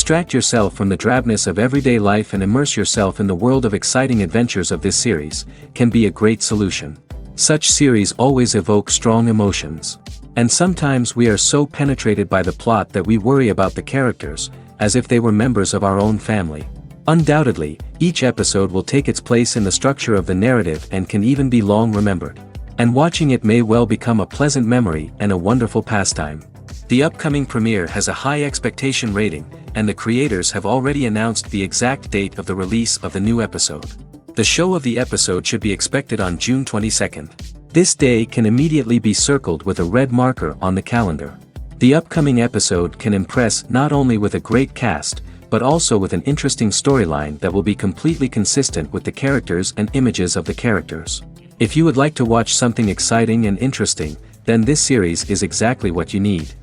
Distract yourself from the drabness of everyday life and immerse yourself in the world of exciting adventures of this series, can be a great solution. Such series always evoke strong emotions. And sometimes we are so penetrated by the plot that we worry about the characters, as if they were members of our own family. Undoubtedly, each episode will take its place in the structure of the narrative and can even be long remembered. And watching it may well become a pleasant memory and a wonderful pastime. The upcoming premiere has a high expectation rating, and the creators have already announced the exact date of the release of the new episode. The show of the episode should be expected on June 22nd. This day can immediately be circled with a red marker on the calendar. The upcoming episode can impress not only with a great cast, but also with an interesting storyline that will be completely consistent with the characters and images of the characters. If you would like to watch something exciting and interesting, then this series is exactly what you need.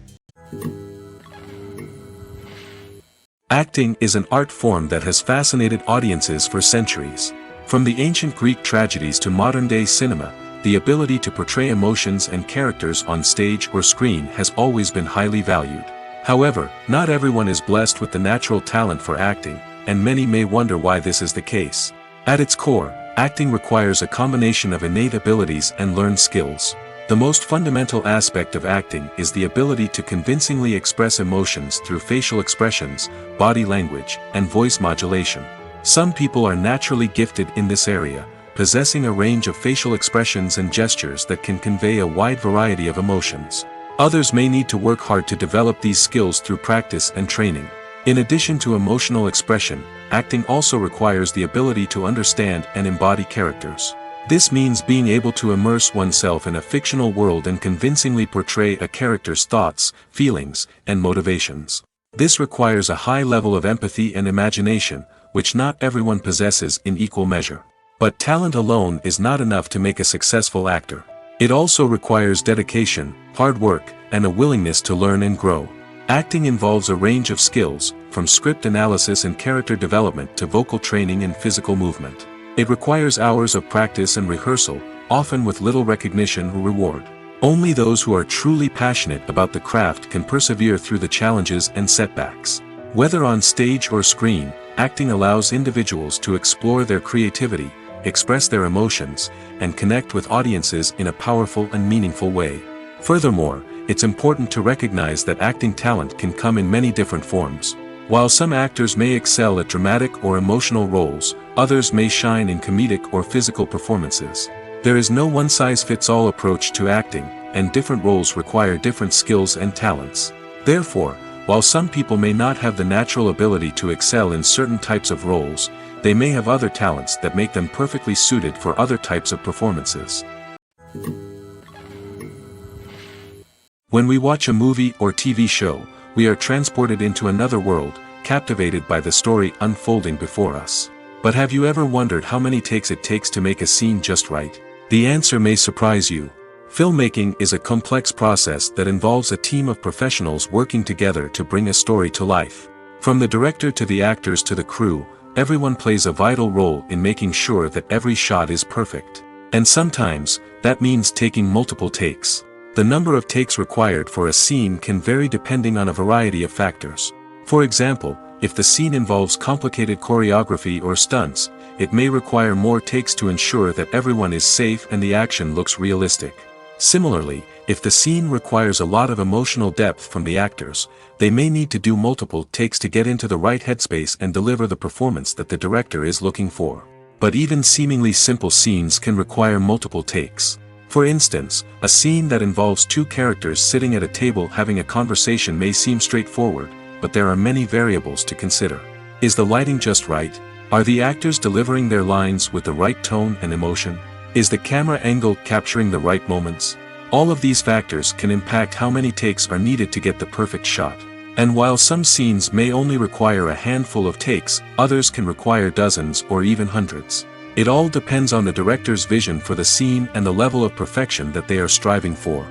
Acting is an art form that has fascinated audiences for centuries. From the ancient Greek tragedies to modern-day cinema, the ability to portray emotions and characters on stage or screen has always been highly valued. However, not everyone is blessed with the natural talent for acting, and many may wonder why this is the case. At its core, acting requires a combination of innate abilities and learned skills. The most fundamental aspect of acting is the ability to convincingly express emotions through facial expressions, body language, and voice modulation. Some people are naturally gifted in this area, possessing a range of facial expressions and gestures that can convey a wide variety of emotions. Others may need to work hard to develop these skills through practice and training. In addition to emotional expression, acting also requires the ability to understand and embody characters. This means being able to immerse oneself in a fictional world and convincingly portray a character's thoughts, feelings, and motivations. This requires a high level of empathy and imagination, which not everyone possesses in equal measure. But talent alone is not enough to make a successful actor. It also requires dedication, hard work, and a willingness to learn and grow. Acting involves a range of skills, from script analysis and character development to vocal training and physical movement. It requires hours of practice and rehearsal, often with little recognition or reward. Only those who are truly passionate about the craft can persevere through the challenges and setbacks. Whether on stage or screen, acting allows individuals to explore their creativity, express their emotions, and connect with audiences in a powerful and meaningful way. Furthermore, it's important to recognize that acting talent can come in many different forms. While some actors may excel at dramatic or emotional roles, others may shine in comedic or physical performances. There is no one-size-fits-all approach to acting, and different roles require different skills and talents. Therefore, while some people may not have the natural ability to excel in certain types of roles, they may have other talents that make them perfectly suited for other types of performances. When we watch a movie or TV show, we are transported into another world, captivated by the story unfolding before us. But have you ever wondered how many takes it takes to make a scene just right? The answer may surprise you. Filmmaking is a complex process that involves a team of professionals working together to bring a story to life. From the director to the actors to the crew, everyone plays a vital role in making sure that every shot is perfect. And sometimes, that means taking multiple takes. The number of takes required for a scene can vary depending on a variety of factors. For example, if the scene involves complicated choreography or stunts, it may require more takes to ensure that everyone is safe and the action looks realistic. Similarly, if the scene requires a lot of emotional depth from the actors, they may need to do multiple takes to get into the right headspace and deliver the performance that the director is looking for. But even seemingly simple scenes can require multiple takes. For instance, a scene that involves two characters sitting at a table having a conversation may seem straightforward, but there are many variables to consider. Is the lighting just right? Are the actors delivering their lines with the right tone and emotion? Is the camera angle capturing the right moments? All of these factors can impact how many takes are needed to get the perfect shot. And while some scenes may only require a handful of takes, others can require dozens or even hundreds. It all depends on the director's vision for the scene and the level of perfection that they are striving for.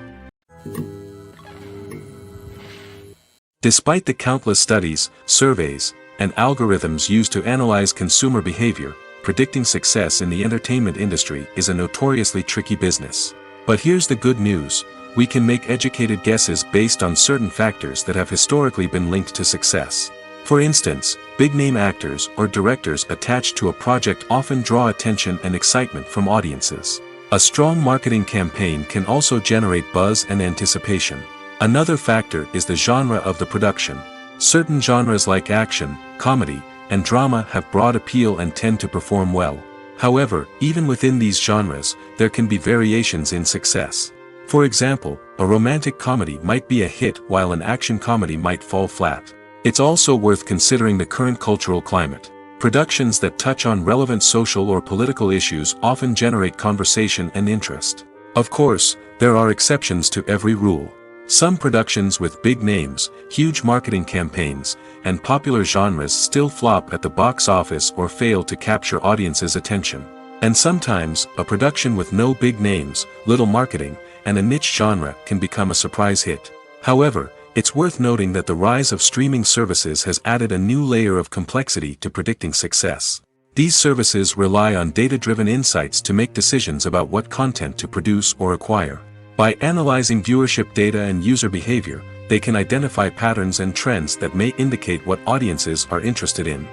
Despite the countless studies, surveys, and algorithms used to analyze consumer behavior, predicting success in the entertainment industry is a notoriously tricky business. But here's the good news: we can make educated guesses based on certain factors that have historically been linked to success. For instance, big-name actors or directors attached to a project often draw attention and excitement from audiences. A strong marketing campaign can also generate buzz and anticipation. Another factor is the genre of the production. Certain genres like action, comedy, and drama have broad appeal and tend to perform well. However, even within these genres, there can be variations in success. For example, a romantic comedy might be a hit while an action comedy might fall flat. It's also worth considering the current cultural climate. Productions that touch on relevant social or political issues often generate conversation and interest. Of course, there are exceptions to every rule. Some productions with big names, huge marketing campaigns, and popular genres still flop at the box office or fail to capture audiences' attention. And sometimes, a production with no big names, little marketing, and a niche genre can become a surprise hit. However, it's worth noting that the rise of streaming services has added a new layer of complexity to predicting success. These services rely on data-driven insights to make decisions about what content to produce or acquire. By analyzing viewership data and user behavior, they can identify patterns and trends that may indicate what audiences are interested in.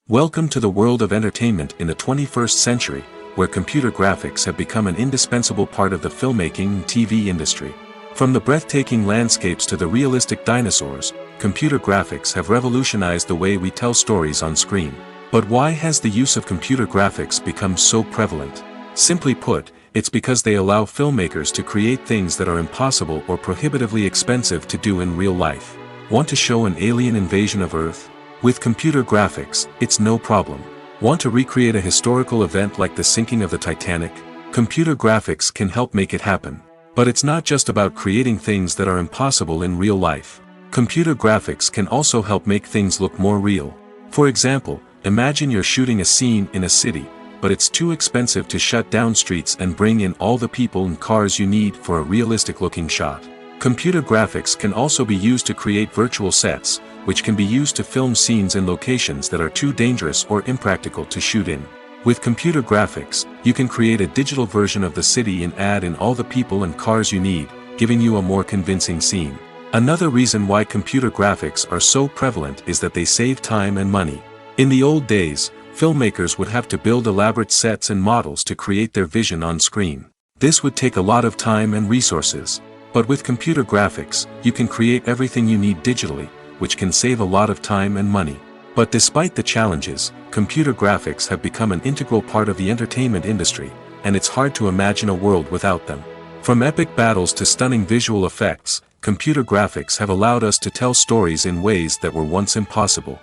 Welcome to the world of entertainment in the 21st century, where computer graphics have become an indispensable part of the filmmaking and TV industry. From the breathtaking landscapes to the realistic dinosaurs, computer graphics have revolutionized the way we tell stories on screen. But why has the use of computer graphics become so prevalent? Simply put, it's because they allow filmmakers to create things that are impossible or prohibitively expensive to do in real life. Want to show an alien invasion of Earth? With computer graphics, it's no problem. Want to recreate a historical event like the sinking of the Titanic? Computer graphics can help make it happen. But it's not just about creating things that are impossible in real life. Computer graphics can also help make things look more real. For example, imagine you're shooting a scene in a city, but it's too expensive to shut down streets and bring in all the people and cars you need for a realistic-looking shot. Computer graphics can also be used to create virtual sets, which can be used to film scenes in locations that are too dangerous or impractical to shoot in. With computer graphics, you can create a digital version of the city and add in all the people and cars you need, giving you a more convincing scene. Another reason why computer graphics are so prevalent is that they save time and money. In the old days, filmmakers would have to build elaborate sets and models to create their vision on screen. This would take a lot of time and resources. But with computer graphics, you can create everything you need digitally, which can save a lot of time and money. But despite the challenges, computer graphics have become an integral part of the entertainment industry, and it's hard to imagine a world without them. From epic battles to stunning visual effects, computer graphics have allowed us to tell stories in ways that were once impossible.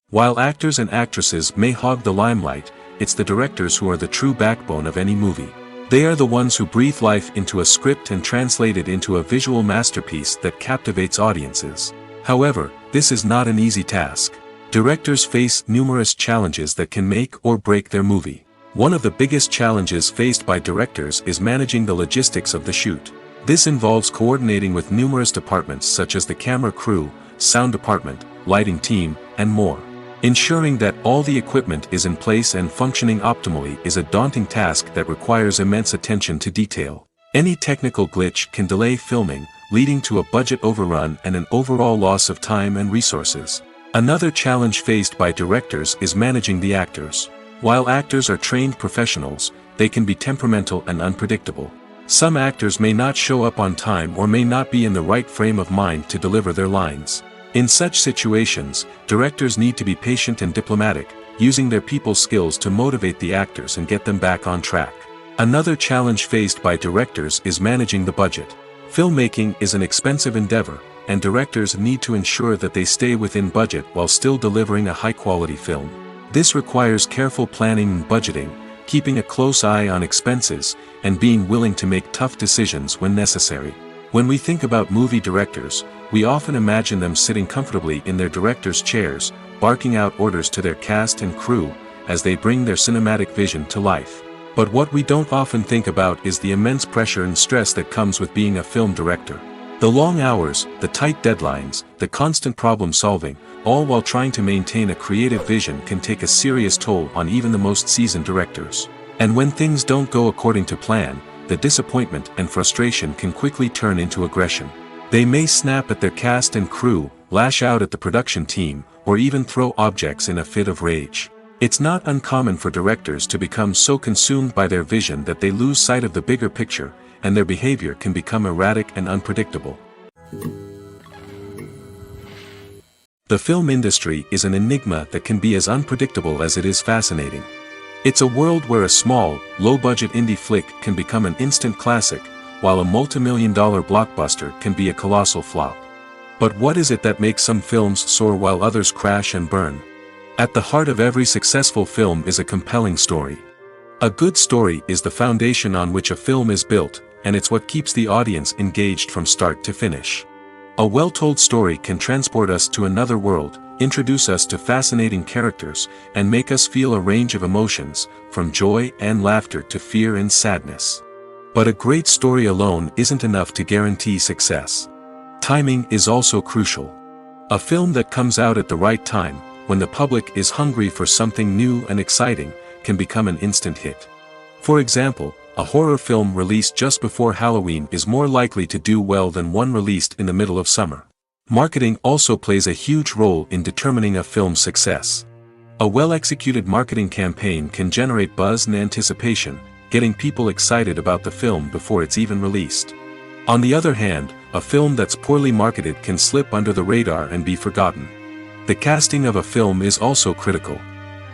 While actors and actresses may hog the limelight, it's the directors who are the true backbone of any movie. They are the ones who breathe life into a script and translate it into a visual masterpiece that captivates audiences. However, this is not an easy task. Directors face numerous challenges that can make or break their movie. One of the biggest challenges faced by directors is managing the logistics of the shoot. This involves coordinating with numerous departments such as the camera crew, sound department, lighting team, and more. Ensuring that all the equipment is in place and functioning optimally is a daunting task that requires immense attention to detail. Any technical glitch can delay filming, leading to a budget overrun and an overall loss of time and resources. Another challenge faced by directors is managing the actors. While actors are trained professionals, they can be temperamental and unpredictable. Some actors may not show up on time or may not be in the right frame of mind to deliver their lines. In such situations, directors need to be patient and diplomatic, using their people skills to motivate the actors and get them back on track. Another challenge faced by directors is managing the budget. Filmmaking is an expensive endeavor, and directors need to ensure that they stay within budget while still delivering a high-quality film. This requires careful planning and budgeting, keeping a close eye on expenses, and being willing to make tough decisions when necessary. When we think about movie directors, we often imagine them sitting comfortably in their director's chairs, barking out orders to their cast and crew, as they bring their cinematic vision to life. But what we don't often think about is the immense pressure and stress that comes with being a film director. The long hours, the tight deadlines, the constant problem solving, all while trying to maintain a creative vision can take a serious toll on even the most seasoned directors. And when things don't go according to plan, the disappointment and frustration can quickly turn into aggression. They may snap at their cast and crew, lash out at the production team, or even throw objects in a fit of rage. It's not uncommon for directors to become so consumed by their vision that they lose sight of the bigger picture, and their behavior can become erratic and unpredictable. The film industry is an enigma that can be as unpredictable as it is fascinating. It's a world where a small, low-budget indie flick can become an instant classic, while a multi-million-dollar blockbuster can be a colossal flop. But what is it that makes some films soar while others crash and burn? At the heart of every successful film is a compelling story. A good story is the foundation on which a film is built, and it's what keeps the audience engaged from start to finish. A well-told story can transport us to another world, introduce us to fascinating characters, and make us feel a range of emotions, from joy and laughter to fear and sadness. But a great story alone isn't enough to guarantee success. Timing is also crucial. A film that comes out at the right time, when the public is hungry for something new and exciting, can become an instant hit. For example, a horror film released just before Halloween is more likely to do well than one released in the middle of summer. Marketing also plays a huge role in determining a film's success. A well-executed marketing campaign can generate buzz and anticipation, getting people excited about the film before it's even released. On the other hand, a film that's poorly marketed can slip under the radar and be forgotten. The casting of a film is also critical.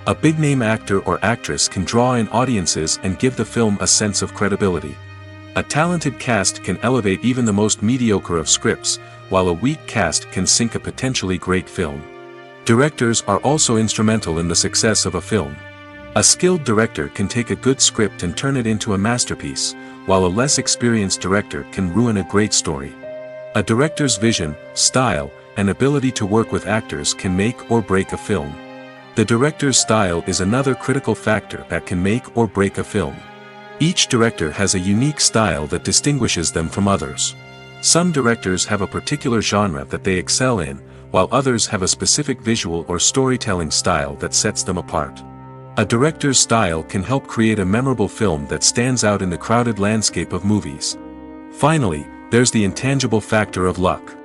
A big-name actor or actress can draw in audiences and give the film a sense of credibility. A talented cast can elevate even the most mediocre of scripts, while a weak cast can sink a potentially great film. Directors are also instrumental in the success of a film. A skilled director can take a good script and turn it into a masterpiece, while a less experienced director can ruin a great story. A director's vision, style, and ability to work with actors can make or break a film. The director's style is another critical factor that can make or break a film. Each director has a unique style that distinguishes them from others. Some directors have a particular genre that they excel in, while others have a specific visual or storytelling style that sets them apart. A director's style can help create a memorable film that stands out in the crowded landscape of movies. Finally, there's the intangible factor of luck.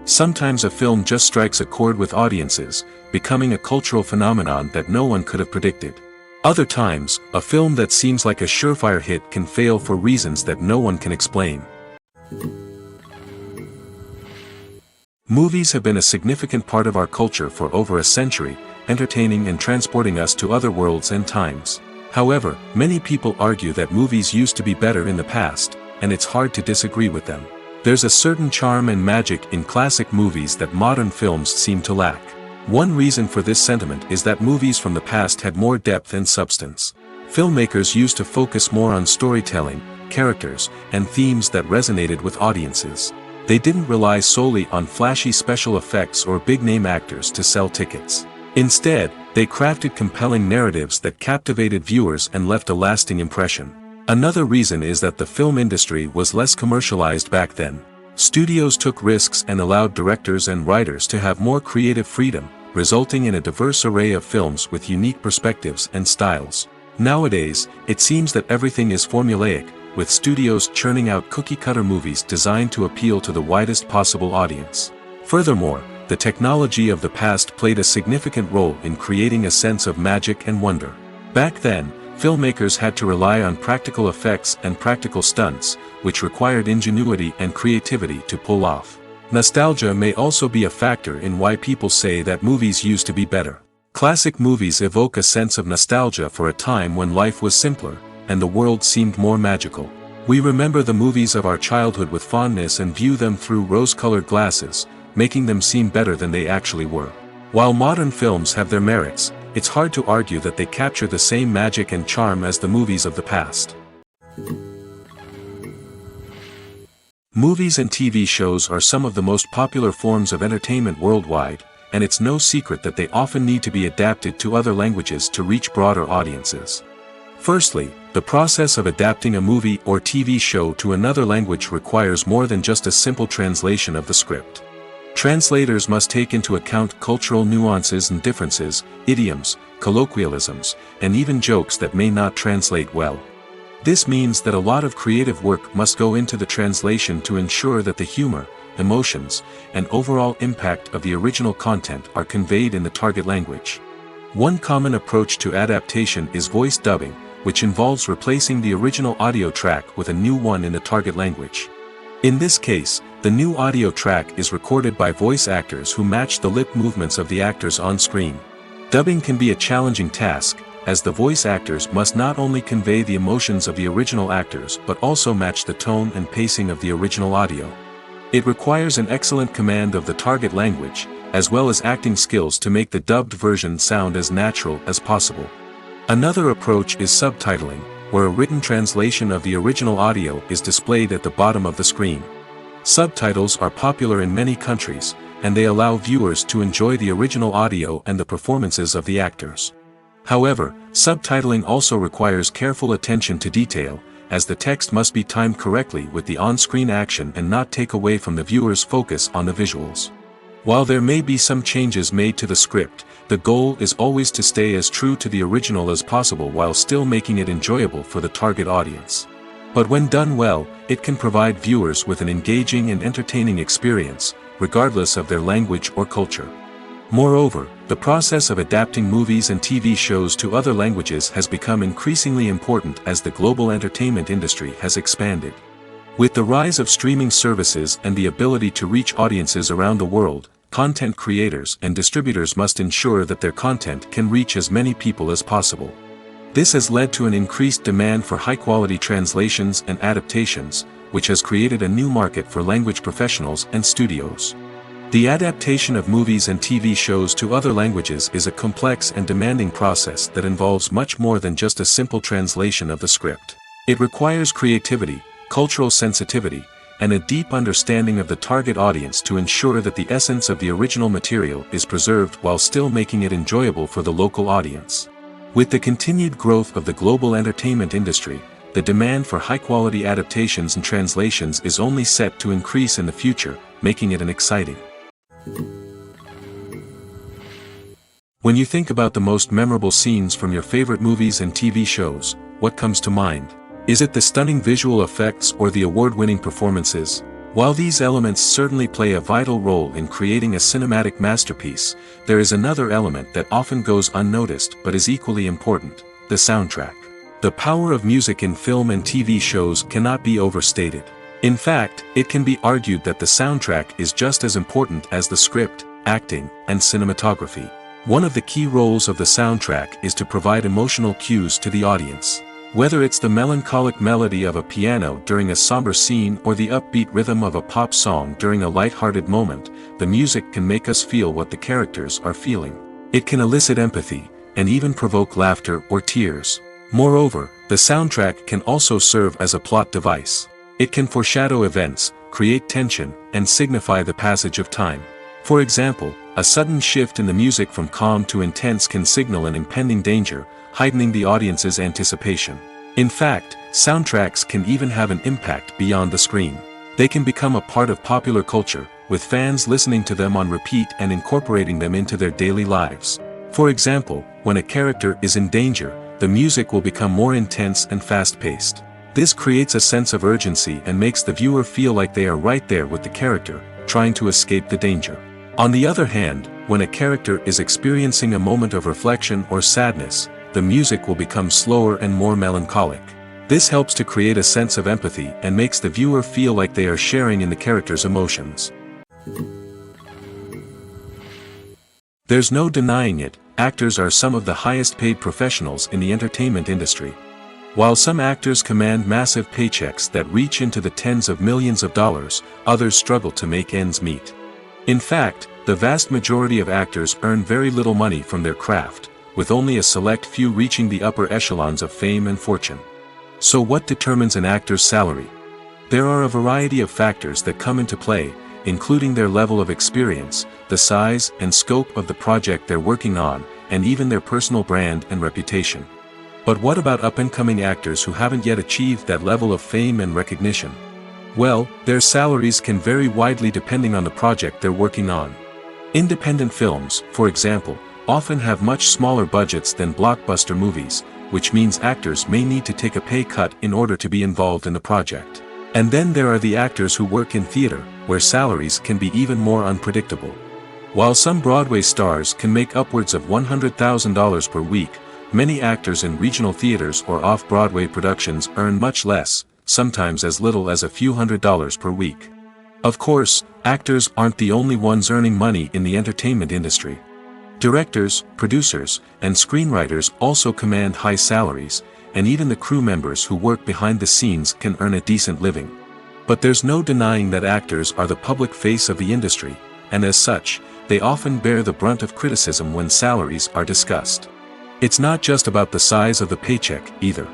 Sometimes a film just strikes a chord with audiences, becoming a cultural phenomenon that no one could have predicted. Other times, a film that seems like a surefire hit can fail for reasons that no one can explain. Movies have been a significant part of our culture for over a century, entertaining and transporting us to other worlds and times. However, many people argue that movies used to be better in the past, and it's hard to disagree with them. There's a certain charm and magic in classic movies that modern films seem to lack. One reason for this sentiment is that movies from the past had more depth and substance. Filmmakers used to focus more on storytelling, characters, and themes that resonated with audiences. They didn't rely solely on flashy special effects or big-name actors to sell tickets. Instead, they crafted compelling narratives that captivated viewers and left a lasting impression. Another reason is that the film industry was less commercialized back then. Studios took risks and allowed directors and writers to have more creative freedom, resulting in a diverse array of films with unique perspectives and styles. Nowadays, it seems that everything is formulaic, with studios churning out cookie-cutter movies designed to appeal to the widest possible audience. Furthermore, the technology of the past played a significant role in creating a sense of magic and wonder. Back then, filmmakers had to rely on practical effects and practical stunts, which required ingenuity and creativity to pull off. Nostalgia may also be a factor in why people say that movies used to be better. Classic movies evoke a sense of nostalgia for a time when life was simpler, and the world seemed more magical. We remember the movies of our childhood with fondness and view them through rose-colored glasses, making them seem better than they actually were. While modern films have their merits, it's hard to argue that they capture the same magic and charm as the movies of the past. Movies and TV shows are some of the most popular forms of entertainment worldwide, and it's no secret that they often need to be adapted to other languages to reach broader audiences. Firstly, the process of adapting a movie or TV show to another language requires more than just a simple translation of the script. Translators must take into account cultural nuances and differences, idioms, colloquialisms, and even jokes that may not translate well. This means that a lot of creative work must go into the translation to ensure that the humor, emotions, and overall impact of the original content are conveyed in the target language. One common approach to adaptation is voice dubbing, which involves replacing the original audio track with a new one in the target language. In this case, the new audio track is recorded by voice actors who match the lip movements of the actors on screen. Dubbing can be a challenging task, as the voice actors must not only convey the emotions of the original actors but also match the tone and pacing of the original audio. It requires an excellent command of the target language, as well as acting skills to make the dubbed version sound as natural as possible. Another approach is subtitling, where a written translation of the original audio is displayed at the bottom of the screen. Subtitles are popular in many countries, and they allow viewers to enjoy the original audio and the performances of the actors. However, subtitling also requires careful attention to detail, as the text must be timed correctly with the on-screen action and not take away from the viewer's focus on the visuals. While there may be some changes made to the script, the goal is always to stay as true to the original as possible while still making it enjoyable for the target audience. But when done well, it can provide viewers with an engaging and entertaining experience, regardless of their language or culture. Moreover, the process of adapting movies and TV shows to other languages has become increasingly important as the global entertainment industry has expanded. With the rise of streaming services and the ability to reach audiences around the world, content creators and distributors must ensure that their content can reach as many people as possible. This has led to an increased demand for high-quality translations and adaptations, which has created a new market for language professionals and studios. The adaptation of movies and TV shows to other languages is a complex and demanding process that involves much more than just a simple translation of the script. It requires creativity, cultural sensitivity, and a deep understanding of the target audience to ensure that the essence of the original material is preserved while still making it enjoyable for the local audience. With the continued growth of the global entertainment industry, the demand for high-quality adaptations and translations is only set to increase in the future, making it an exciting. When you think about the most memorable scenes from your favorite movies and TV shows, what comes to mind? Is it the stunning visual effects or the award-winning performances? While these elements certainly play a vital role in creating a cinematic masterpiece, there is another element that often goes unnoticed but is equally important: the soundtrack. The power of music in film and TV shows cannot be overstated. In fact, it can be argued that the soundtrack is just as important as the script, acting, and cinematography. One of the key roles of the soundtrack is to provide emotional cues to the audience. Whether it's the melancholic melody of a piano during a somber scene or the upbeat rhythm of a pop song during a light-hearted moment, the music can make us feel what the characters are feeling. It can elicit empathy, and even provoke laughter or tears. Moreover, the soundtrack can also serve as a plot device. It can foreshadow events, create tension, and signify the passage of time. For example, a sudden shift in the music from calm to intense can signal an impending danger, heightening the audience's anticipation. In fact, soundtracks can even have an impact beyond the screen. They can become a part of popular culture, with fans listening to them on repeat and incorporating them into their daily lives. For example, when a character is in danger, the music will become more intense and fast-paced. This creates a sense of urgency and makes the viewer feel like they are right there with the character, trying to escape the danger. On the other hand, when a character is experiencing a moment of reflection or sadness, the music will become slower and more melancholic. This helps to create a sense of empathy and makes the viewer feel like they are sharing in the character's emotions. There's no denying it, actors are some of the highest-paid professionals in the entertainment industry. While some actors command massive paychecks that reach into the tens of millions of dollars, others struggle to make ends meet. In fact, the vast majority of actors earn very little money from their craft, with only a select few reaching the upper echelons of fame and fortune. So what determines an actor's salary? There are a variety of factors that come into play, including their level of experience, the size and scope of the project they're working on, and even their personal brand and reputation. But what about up-and-coming actors who haven't yet achieved that level of fame and recognition? Well, their salaries can vary widely depending on the project they're working on. Independent films, for example, often have much smaller budgets than blockbuster movies, which means actors may need to take a pay cut in order to be involved in the project. And then there are the actors who work in theater, where salaries can be even more unpredictable. While some Broadway stars can make upwards of $100,000 per week, many actors in regional theaters or off-Broadway productions earn much less, sometimes as little as a few $100s per week. Of course, actors aren't the only ones earning money in the entertainment industry. Directors, producers, and screenwriters also command high salaries, and even the crew members who work behind the scenes can earn a decent living. But there's no denying that actors are the public face of the industry, and as such, they often bear the brunt of criticism when salaries are discussed. It's not just about the size of the paycheck, either.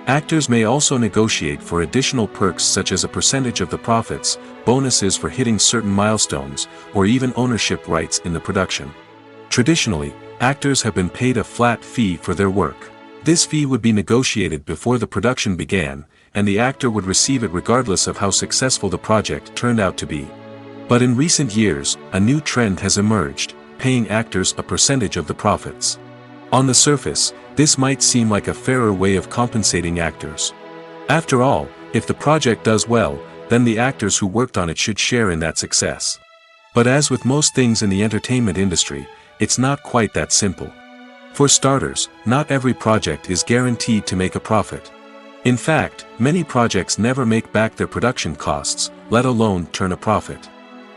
Actors may also negotiate for additional perks such as a percentage of the profits, bonuses for hitting certain milestones, or even ownership rights in the production. Traditionally, actors have been paid a flat fee for their work. This fee would be negotiated before the production began, and the actor would receive it regardless of how successful the project turned out to be. But in recent years, a new trend has emerged, paying actors a percentage of the profits. On the surface, this might seem like a fairer way of compensating actors. After all, if the project does well, then the actors who worked on it should share in that success. But as with most things in the entertainment industry, it's not quite that simple. For starters, not every project is guaranteed to make a profit. In fact, many projects never make back their production costs, let alone turn a profit.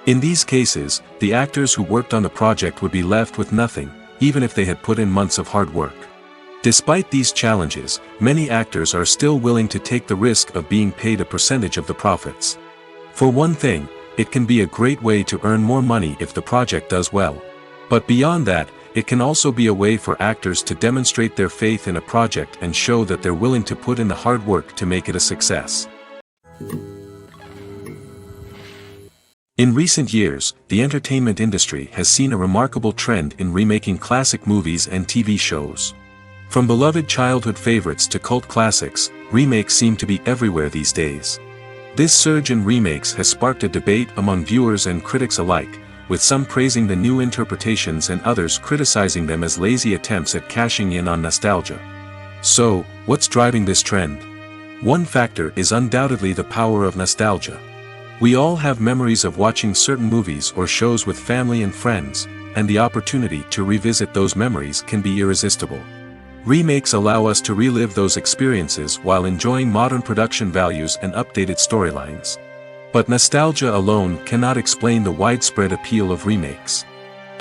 In these cases, the actors who worked on the project would be left with nothing, even if they had put in months of hard work. Despite these challenges, many actors are still willing to take the risk of being paid a percentage of the profits. For one thing, it can be a great way to earn more money if the project does well. But beyond that, it can also be a way for actors to demonstrate their faith in a project and show that they're willing to put in the hard work to make it a success. In recent years, the entertainment industry has seen a remarkable trend in remaking classic movies and TV shows. From beloved childhood favorites to cult classics, remakes seem to be everywhere these days. This surge in remakes has sparked a debate among viewers and critics alike, with some praising the new interpretations and others criticizing them as lazy attempts at cashing in on nostalgia. So, what's driving this trend? One factor is undoubtedly the power of nostalgia. We all have memories of watching certain movies or shows with family and friends, and the opportunity to revisit those memories can be irresistible. Remakes allow us to relive those experiences while enjoying modern production values and updated storylines. But nostalgia alone cannot explain the widespread appeal of remakes.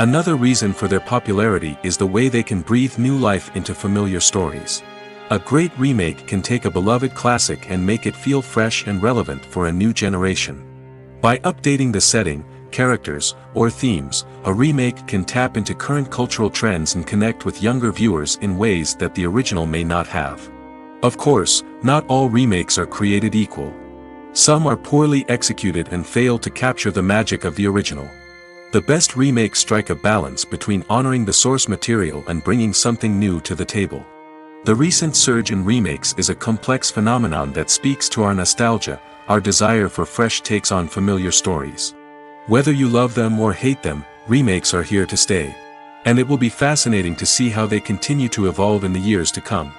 Another reason for their popularity is the way they can breathe new life into familiar stories. A great remake can take a beloved classic and make it feel fresh and relevant for a new generation. By updating the setting, characters, or themes, a remake can tap into current cultural trends and connect with younger viewers in ways that the original may not have. Of course, not all remakes are created equal. Some are poorly executed and fail to capture the magic of the original. The best remakes strike a balance between honoring the source material and bringing something new to the table. The recent surge in remakes is a complex phenomenon that speaks to our nostalgia, our desire for fresh takes on familiar stories. Whether you love them or hate them, remakes are here to stay. And it will be fascinating to see how they continue to evolve in the years to come.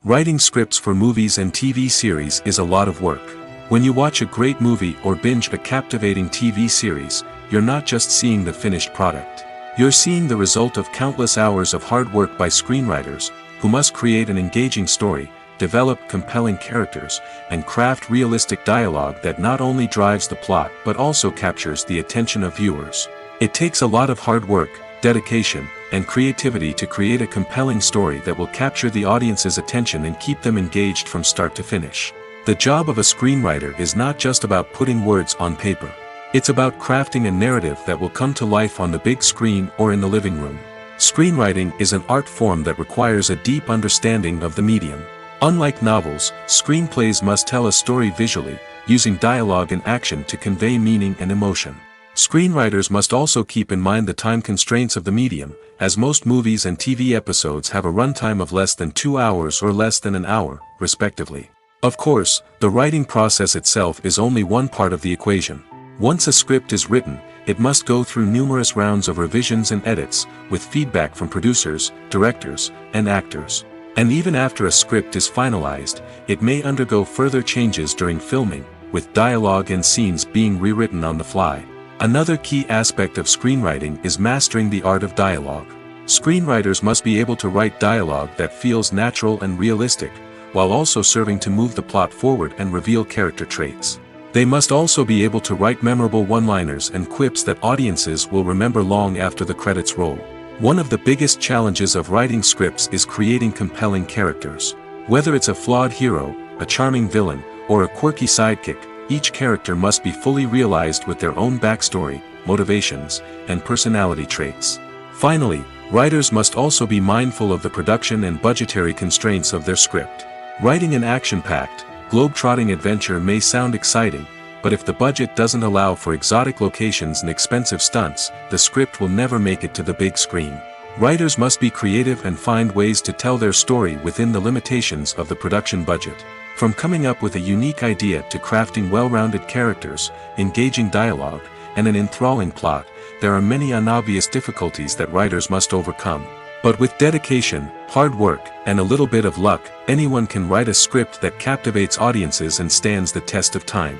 Writing scripts for movies and TV series is a lot of work. When you watch a great movie or binge a captivating TV series, you're not just seeing the finished product. You're seeing the result of countless hours of hard work by screenwriters, who must create an engaging story, develop compelling characters, and craft realistic dialogue that not only drives the plot but also captures the attention of viewers. It takes a lot of hard work, dedication, and creativity to create a compelling story that will capture the audience's attention and keep them engaged from start to finish. The job of a screenwriter is not just about putting words on paper. It's about crafting a narrative that will come to life on the big screen or in the living room. Screenwriting is an art form that requires a deep understanding of the medium. Unlike novels, screenplays must tell a story visually, using dialogue and action to convey meaning and emotion. Screenwriters must also keep in mind the time constraints of the medium, as most movies and TV episodes have a runtime of less than 2 hours or less than an hour, respectively. Of course, the writing process itself is only one part of the equation. Once a script is written, it must go through numerous rounds of revisions and edits, with feedback from producers, directors, and actors. And even after a script is finalized, it may undergo further changes during filming, with dialogue and scenes being rewritten on the fly. Another key aspect of screenwriting is mastering the art of dialogue. Screenwriters must be able to write dialogue that feels natural and realistic, while also serving to move the plot forward and reveal character traits. They must also be able to write memorable one-liners and quips that audiences will remember long after the credits roll. One of the biggest challenges of writing scripts is creating compelling characters. Whether it's a flawed hero, a charming villain, or a quirky sidekick, each character must be fully realized with their own backstory, motivations, and personality traits. Finally, writers must also be mindful of the production and budgetary constraints of their script. Writing an action-packed, globe-trotting adventure may sound exciting, but if the budget doesn't allow for exotic locations and expensive stunts, the script will never make it to the big screen. Writers must be creative and find ways to tell their story within the limitations of the production budget. From coming up with a unique idea to crafting well-rounded characters, engaging dialogue, and an enthralling plot, there are many unobvious difficulties that writers must overcome. But with dedication, hard work, and a little bit of luck, anyone can write a script that captivates audiences and stands the test of time.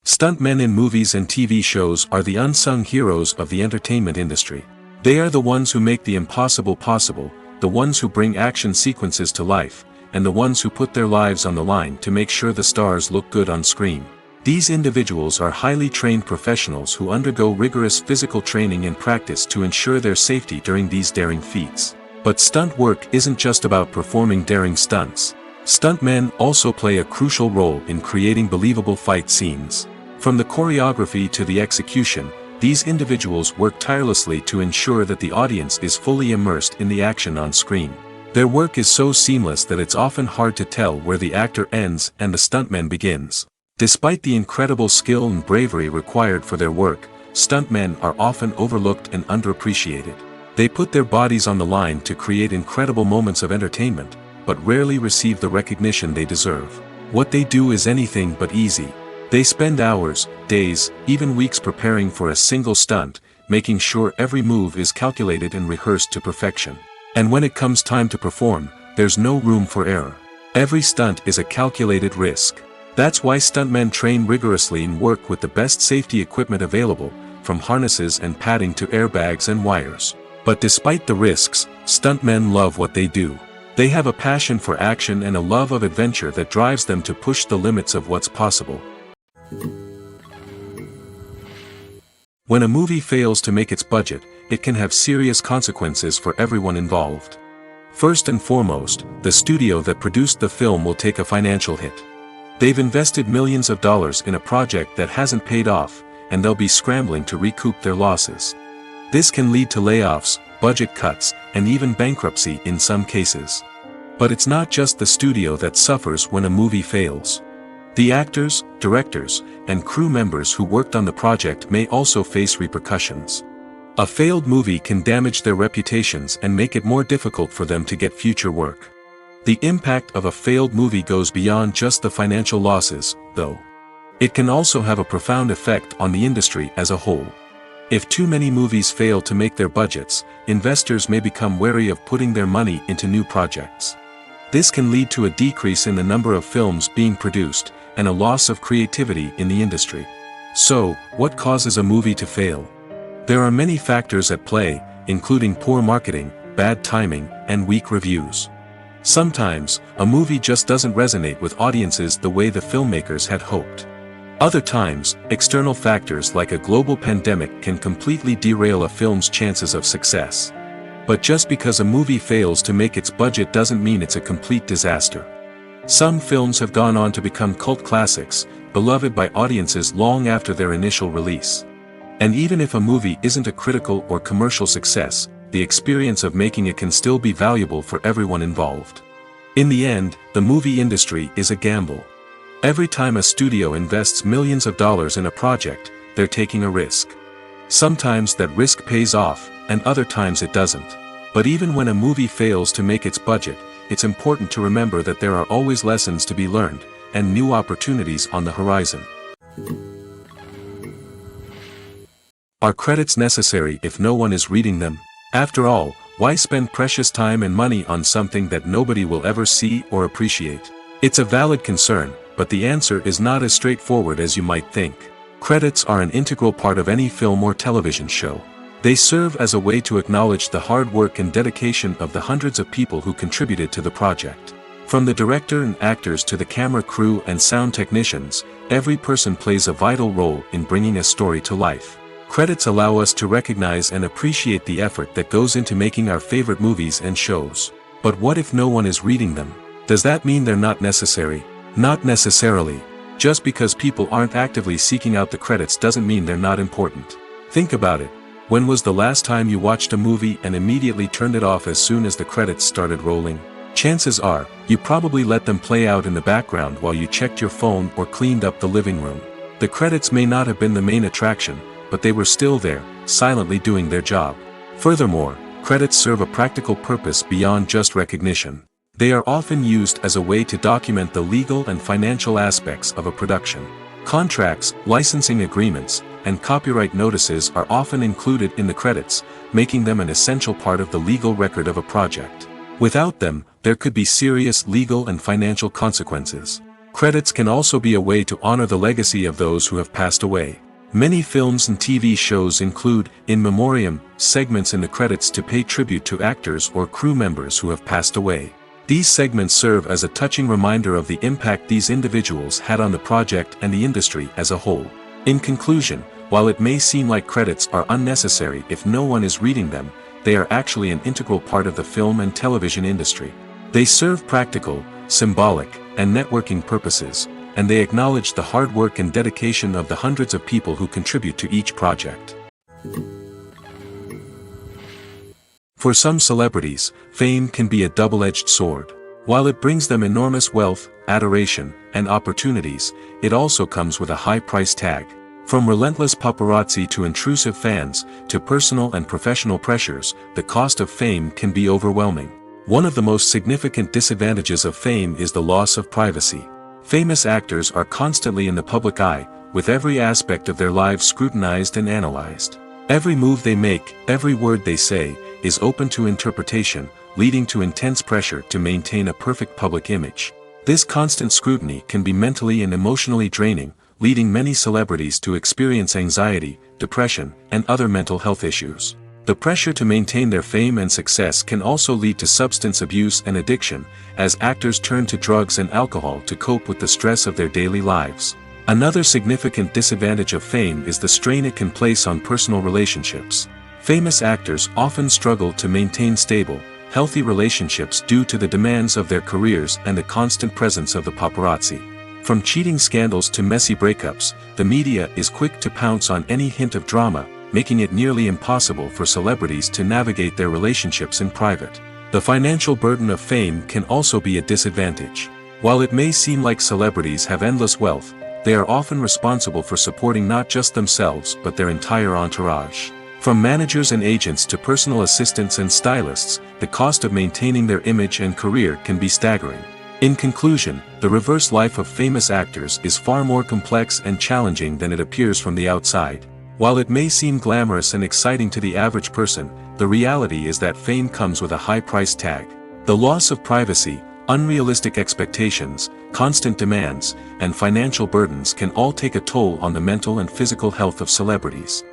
Stuntmen in movies and TV shows are the unsung heroes of the entertainment industry. They are the ones who make the impossible possible, the ones who bring action sequences to life, and the ones who put their lives on the line to make sure the stars look good on screen. These individuals are highly trained professionals who undergo rigorous physical training and practice to ensure their safety during these daring feats. But stunt work isn't just about performing daring stunts. Stuntmen also play a crucial role in creating believable fight scenes. From the choreography to the execution, these individuals work tirelessly to ensure that the audience is fully immersed in the action on screen. Their work is so seamless that it's often hard to tell where the actor ends and the stuntman begins. Despite the incredible skill and bravery required for their work, stuntmen are often overlooked and underappreciated. They put their bodies on the line to create incredible moments of entertainment, but rarely receive the recognition they deserve. What they do is anything but easy. They spend hours, days, even weeks preparing for a single stunt, making sure every move is calculated and rehearsed to perfection. And when it comes time to perform, there's no room for error. Every stunt is a calculated risk. That's why stuntmen train rigorously and work with the best safety equipment available, from harnesses and padding to airbags and wires. But despite the risks, stuntmen love what they do. They have a passion for action and a love of adventure that drives them to push the limits of what's possible. When a movie fails to make its budget, it can have serious consequences for everyone involved. First and foremost, the studio that produced the film will take a financial hit. They've invested millions of dollars in a project that hasn't paid off, and they'll be scrambling to recoup their losses. This can lead to layoffs, budget cuts, and even bankruptcy in some cases. But it's not just the studio that suffers when a movie fails. The actors, directors, and crew members who worked on the project may also face repercussions. A failed movie can damage their reputations and make it more difficult for them to get future work. The impact of a failed movie goes beyond just the financial losses, though. It can also have a profound effect on the industry as a whole. If too many movies fail to make their budgets, investors may become wary of putting their money into new projects. This can lead to a decrease in the number of films being produced, and a loss of creativity in the industry. So, what causes a movie to fail? There are many factors at play, including poor marketing, bad timing, and weak reviews. Sometimes, a movie just doesn't resonate with audiences the way the filmmakers had hoped. Other times, external factors like a global pandemic can completely derail a film's chances of success. But just because a movie fails to make its budget doesn't mean it's a complete disaster. Some films have gone on to become cult classics, beloved by audiences long after their initial release. And even if a movie isn't a critical or commercial success, the experience of making it can still be valuable for everyone involved. In the end, the movie industry is a gamble. Every time a studio invests millions of dollars in a project, they're taking a risk. Sometimes that risk pays off, and other times it doesn't. But even when a movie fails to make its budget, it's important to remember that there are always lessons to be learned, and new opportunities on the horizon. Are credits necessary if no one is reading them? After all, why spend precious time and money on something that nobody will ever see or appreciate? It's a valid concern, but the answer is not as straightforward as you might think. Credits are an integral part of any film or television show. They serve as a way to acknowledge the hard work and dedication of the hundreds of people who contributed to the project. From the director and actors to the camera crew and sound technicians, every person plays a vital role in bringing a story to life. Credits allow us to recognize and appreciate the effort that goes into making our favorite movies and shows. But what if no one is reading them? Does that mean they're not necessary? Not necessarily. Just because people aren't actively seeking out the credits doesn't mean they're not important. Think about it. When was the last time you watched a movie and immediately turned it off as soon as the credits started rolling? Chances are, you probably let them play out in the background while you checked your phone or cleaned up the living room. The credits may not have been the main attraction, but they were still there, silently doing their job. Furthermore, credits serve a practical purpose beyond just recognition. They are often used as a way to document the legal and financial aspects of a production. Contracts, licensing agreements, and copyright notices are often included in the credits, making them an essential part of the legal record of a project. Without them, there could be serious legal and financial consequences. Credits can also be a way to honor the legacy of those who have passed away. Many films and TV shows include, in memoriam, segments in the credits to pay tribute to actors or crew members who have passed away. These segments serve as a touching reminder of the impact these individuals had on the project and the industry as a whole. In conclusion, while it may seem like credits are unnecessary if no one is reading them, they are actually an integral part of the film and television industry. They serve practical, symbolic, and networking purposes, and they acknowledge the hard work and dedication of the hundreds of people who contribute to each project. For some celebrities, fame can be a double-edged sword. While it brings them enormous wealth, adoration, and opportunities, it also comes with a high price tag. From relentless paparazzi to intrusive fans, to personal and professional pressures, the cost of fame can be overwhelming. One of the most significant disadvantages of fame is the loss of privacy. Famous actors are constantly in the public eye, with every aspect of their lives scrutinized and analyzed. Every move they make, every word they say, is open to interpretation, leading to intense pressure to maintain a perfect public image. This constant scrutiny can be mentally and emotionally draining, leading many celebrities to experience anxiety, depression, and other mental health issues. The pressure to maintain their fame and success can also lead to substance abuse and addiction, as actors turn to drugs and alcohol to cope with the stress of their daily lives. Another significant disadvantage of fame is the strain it can place on personal relationships. Famous actors often struggle to maintain stable, healthy relationships due to the demands of their careers and the constant presence of the paparazzi. From cheating scandals to messy breakups, the media is quick to pounce on any hint of drama, making it nearly impossible for celebrities to navigate their relationships in private. The financial burden of fame can also be a disadvantage. While it may seem like celebrities have endless wealth, they are often responsible for supporting not just themselves but their entire entourage. From managers and agents to personal assistants and stylists, the cost of maintaining their image and career can be staggering. In conclusion, the reverse life of famous actors is far more complex and challenging than it appears from the outside. While it may seem glamorous and exciting to the average person, the reality is that fame comes with a high price tag. The loss of privacy, unrealistic expectations, constant demands, and financial burdens can all take a toll on the mental and physical health of celebrities.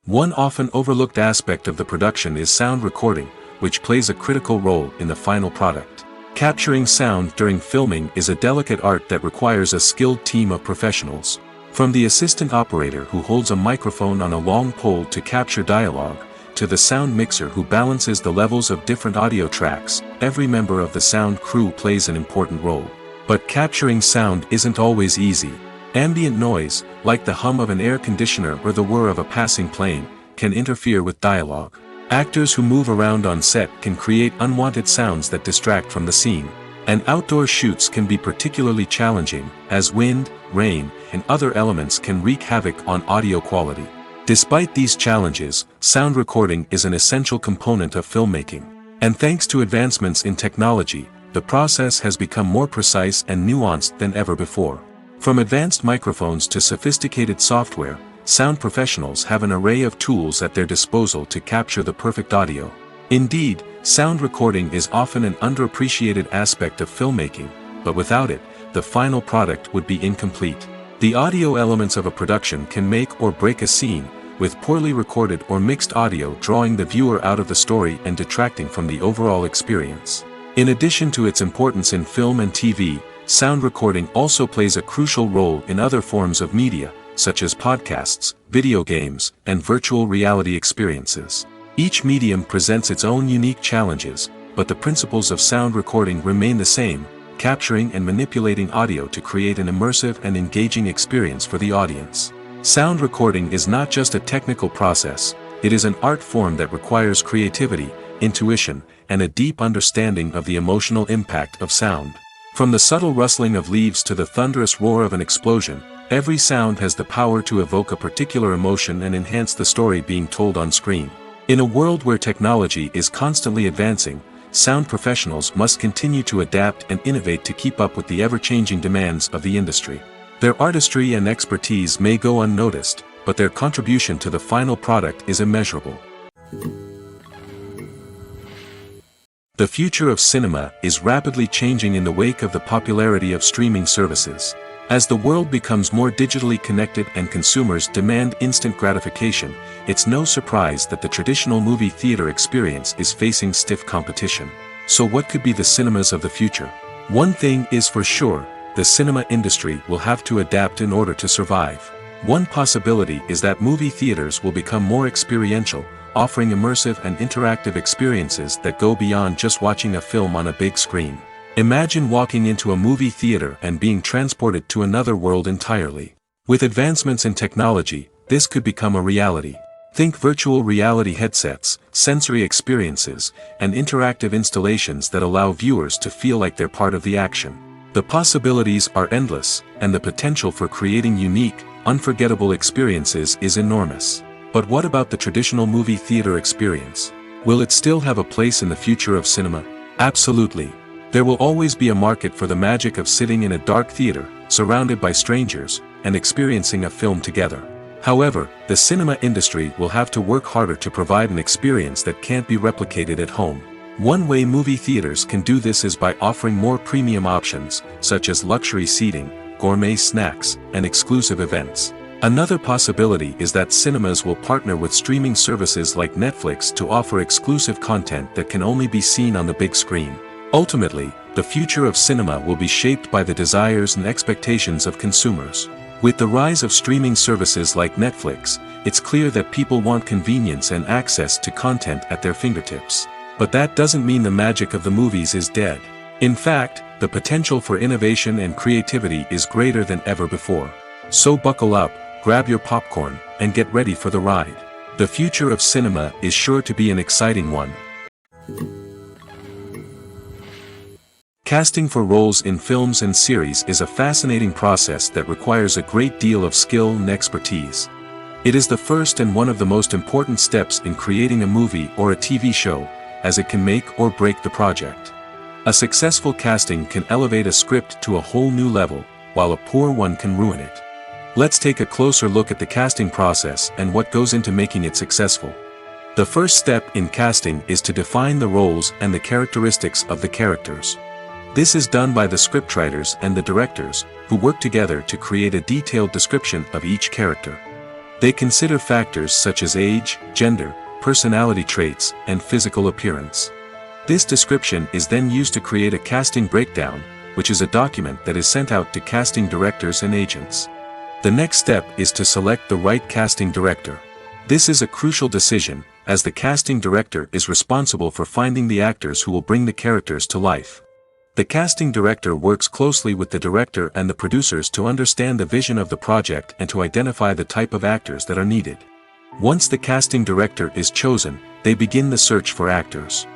One often overlooked aspect of the production is sound recording, which plays a critical role in the final product. Capturing sound during filming is a delicate art that requires a skilled team of professionals. From the assistant operator who holds a microphone on a long pole to capture dialogue, to the sound mixer who balances the levels of different audio tracks, every member of the sound crew plays an important role. But capturing sound isn't always easy. Ambient noise, like the hum of an air conditioner or the whir of a passing plane, can interfere with dialogue. Actors who move around on set can create unwanted sounds that distract from the scene. And outdoor shoots can be particularly challenging, as wind, rain, and other elements can wreak havoc on audio quality. Despite these challenges, sound recording is an essential component of filmmaking. And thanks to advancements in technology, the process has become more precise and nuanced than ever before. From advanced microphones to sophisticated software, sound professionals have an array of tools at their disposal to capture the perfect audio. Indeed, sound recording is often an underappreciated aspect of filmmaking, but without it, the final product would be incomplete. The audio elements of a production can make or break a scene, with poorly recorded or mixed audio drawing the viewer out of the story and detracting from the overall experience. In addition to its importance in film and TV, sound recording also plays a crucial role in other forms of media, such as podcasts, video games, and virtual reality experiences. Each medium presents its own unique challenges, but the principles of sound recording remain the same, capturing and manipulating audio to create an immersive and engaging experience for the audience. Sound recording is not just a technical process, it is an art form that requires creativity, intuition, and a deep understanding of the emotional impact of sound. From the subtle rustling of leaves to the thunderous roar of an explosion, every sound has the power to evoke a particular emotion and enhance the story being told on screen. In a world where technology is constantly advancing, sound professionals must continue to adapt and innovate to keep up with the ever-changing demands of the industry. Their artistry and expertise may go unnoticed, but their contribution to the final product is immeasurable. The future of cinema is rapidly changing in the wake of the popularity of streaming services. As the world becomes more digitally connected and consumers demand instant gratification, it's no surprise that the traditional movie theater experience is facing stiff competition. So what could be the cinemas of the future? One thing is for sure, the cinema industry will have to adapt in order to survive. One possibility is that movie theaters will become more experiential, offering immersive and interactive experiences that go beyond just watching a film on a big screen. Imagine walking into a movie theater and being transported to another world entirely. With advancements in technology, this could become a reality. Think virtual reality headsets, sensory experiences, and interactive installations that allow viewers to feel like they're part of the action. The possibilities are endless, and the potential for creating unique, unforgettable experiences is enormous. But what about the traditional movie theater experience? Will it still have a place in the future of cinema? Absolutely. There will always be a market for the magic of sitting in a dark theater, surrounded by strangers, and experiencing a film together. However, the cinema industry will have to work harder to provide an experience that can't be replicated at home. One way movie theaters can do this is by offering more premium options, such as luxury seating, gourmet snacks, and exclusive events. Another possibility is that cinemas will partner with streaming services like Netflix to offer exclusive content that can only be seen on the big screen. Ultimately, the future of cinema will be shaped by the desires and expectations of consumers. With the rise of streaming services like Netflix, it's clear that people want convenience and access to content at their fingertips. But that doesn't mean the magic of the movies is dead. In fact, the potential for innovation and creativity is greater than ever before. So buckle up, grab your popcorn, and get ready for the ride. The future of cinema is sure to be an exciting one. Casting for roles in films and series is a fascinating process that requires a great deal of skill and expertise. It is the first and one of the most important steps in creating a movie or a TV show, as it can make or break the project. A successful casting can elevate a script to a whole new level, while a poor one can ruin it. Let's take a closer look at the casting process and what goes into making it successful. The first step in casting is to define the roles and the characteristics of the characters. This is done by the scriptwriters and the directors, who work together to create a detailed description of each character. They consider factors such as age, gender, personality traits, and physical appearance. This description is then used to create a casting breakdown, which is a document that is sent out to casting directors and agents. The next step is to select the right casting director. This is a crucial decision, as the casting director is responsible for finding the actors who will bring the characters to life. The casting director works closely with the director and the producers to understand the vision of the project and to identify the type of actors that are needed. Once the casting director is chosen, they begin the search for actors.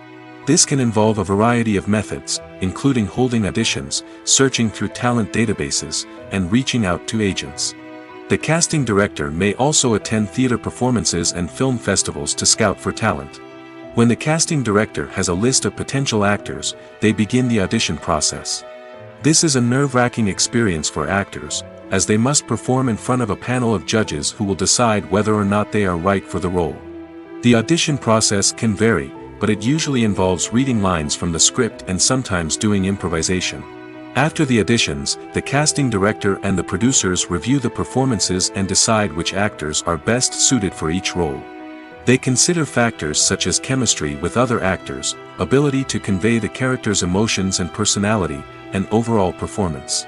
This can involve a variety of methods, including holding auditions, searching through talent databases, and reaching out to agents. The casting director may also attend theater performances and film festivals to scout for talent. When the casting director has a list of potential actors, they begin the audition process. This is a nerve-wracking experience for actors, as they must perform in front of a panel of judges who will decide whether or not they are right for the role. The audition process can vary, but it usually involves reading lines from the script and sometimes doing improvisation. After the auditions, the casting director and the producers review the performances and decide which actors are best suited for each role. They consider factors such as chemistry with other actors, ability to convey the character's emotions and personality, and overall performance.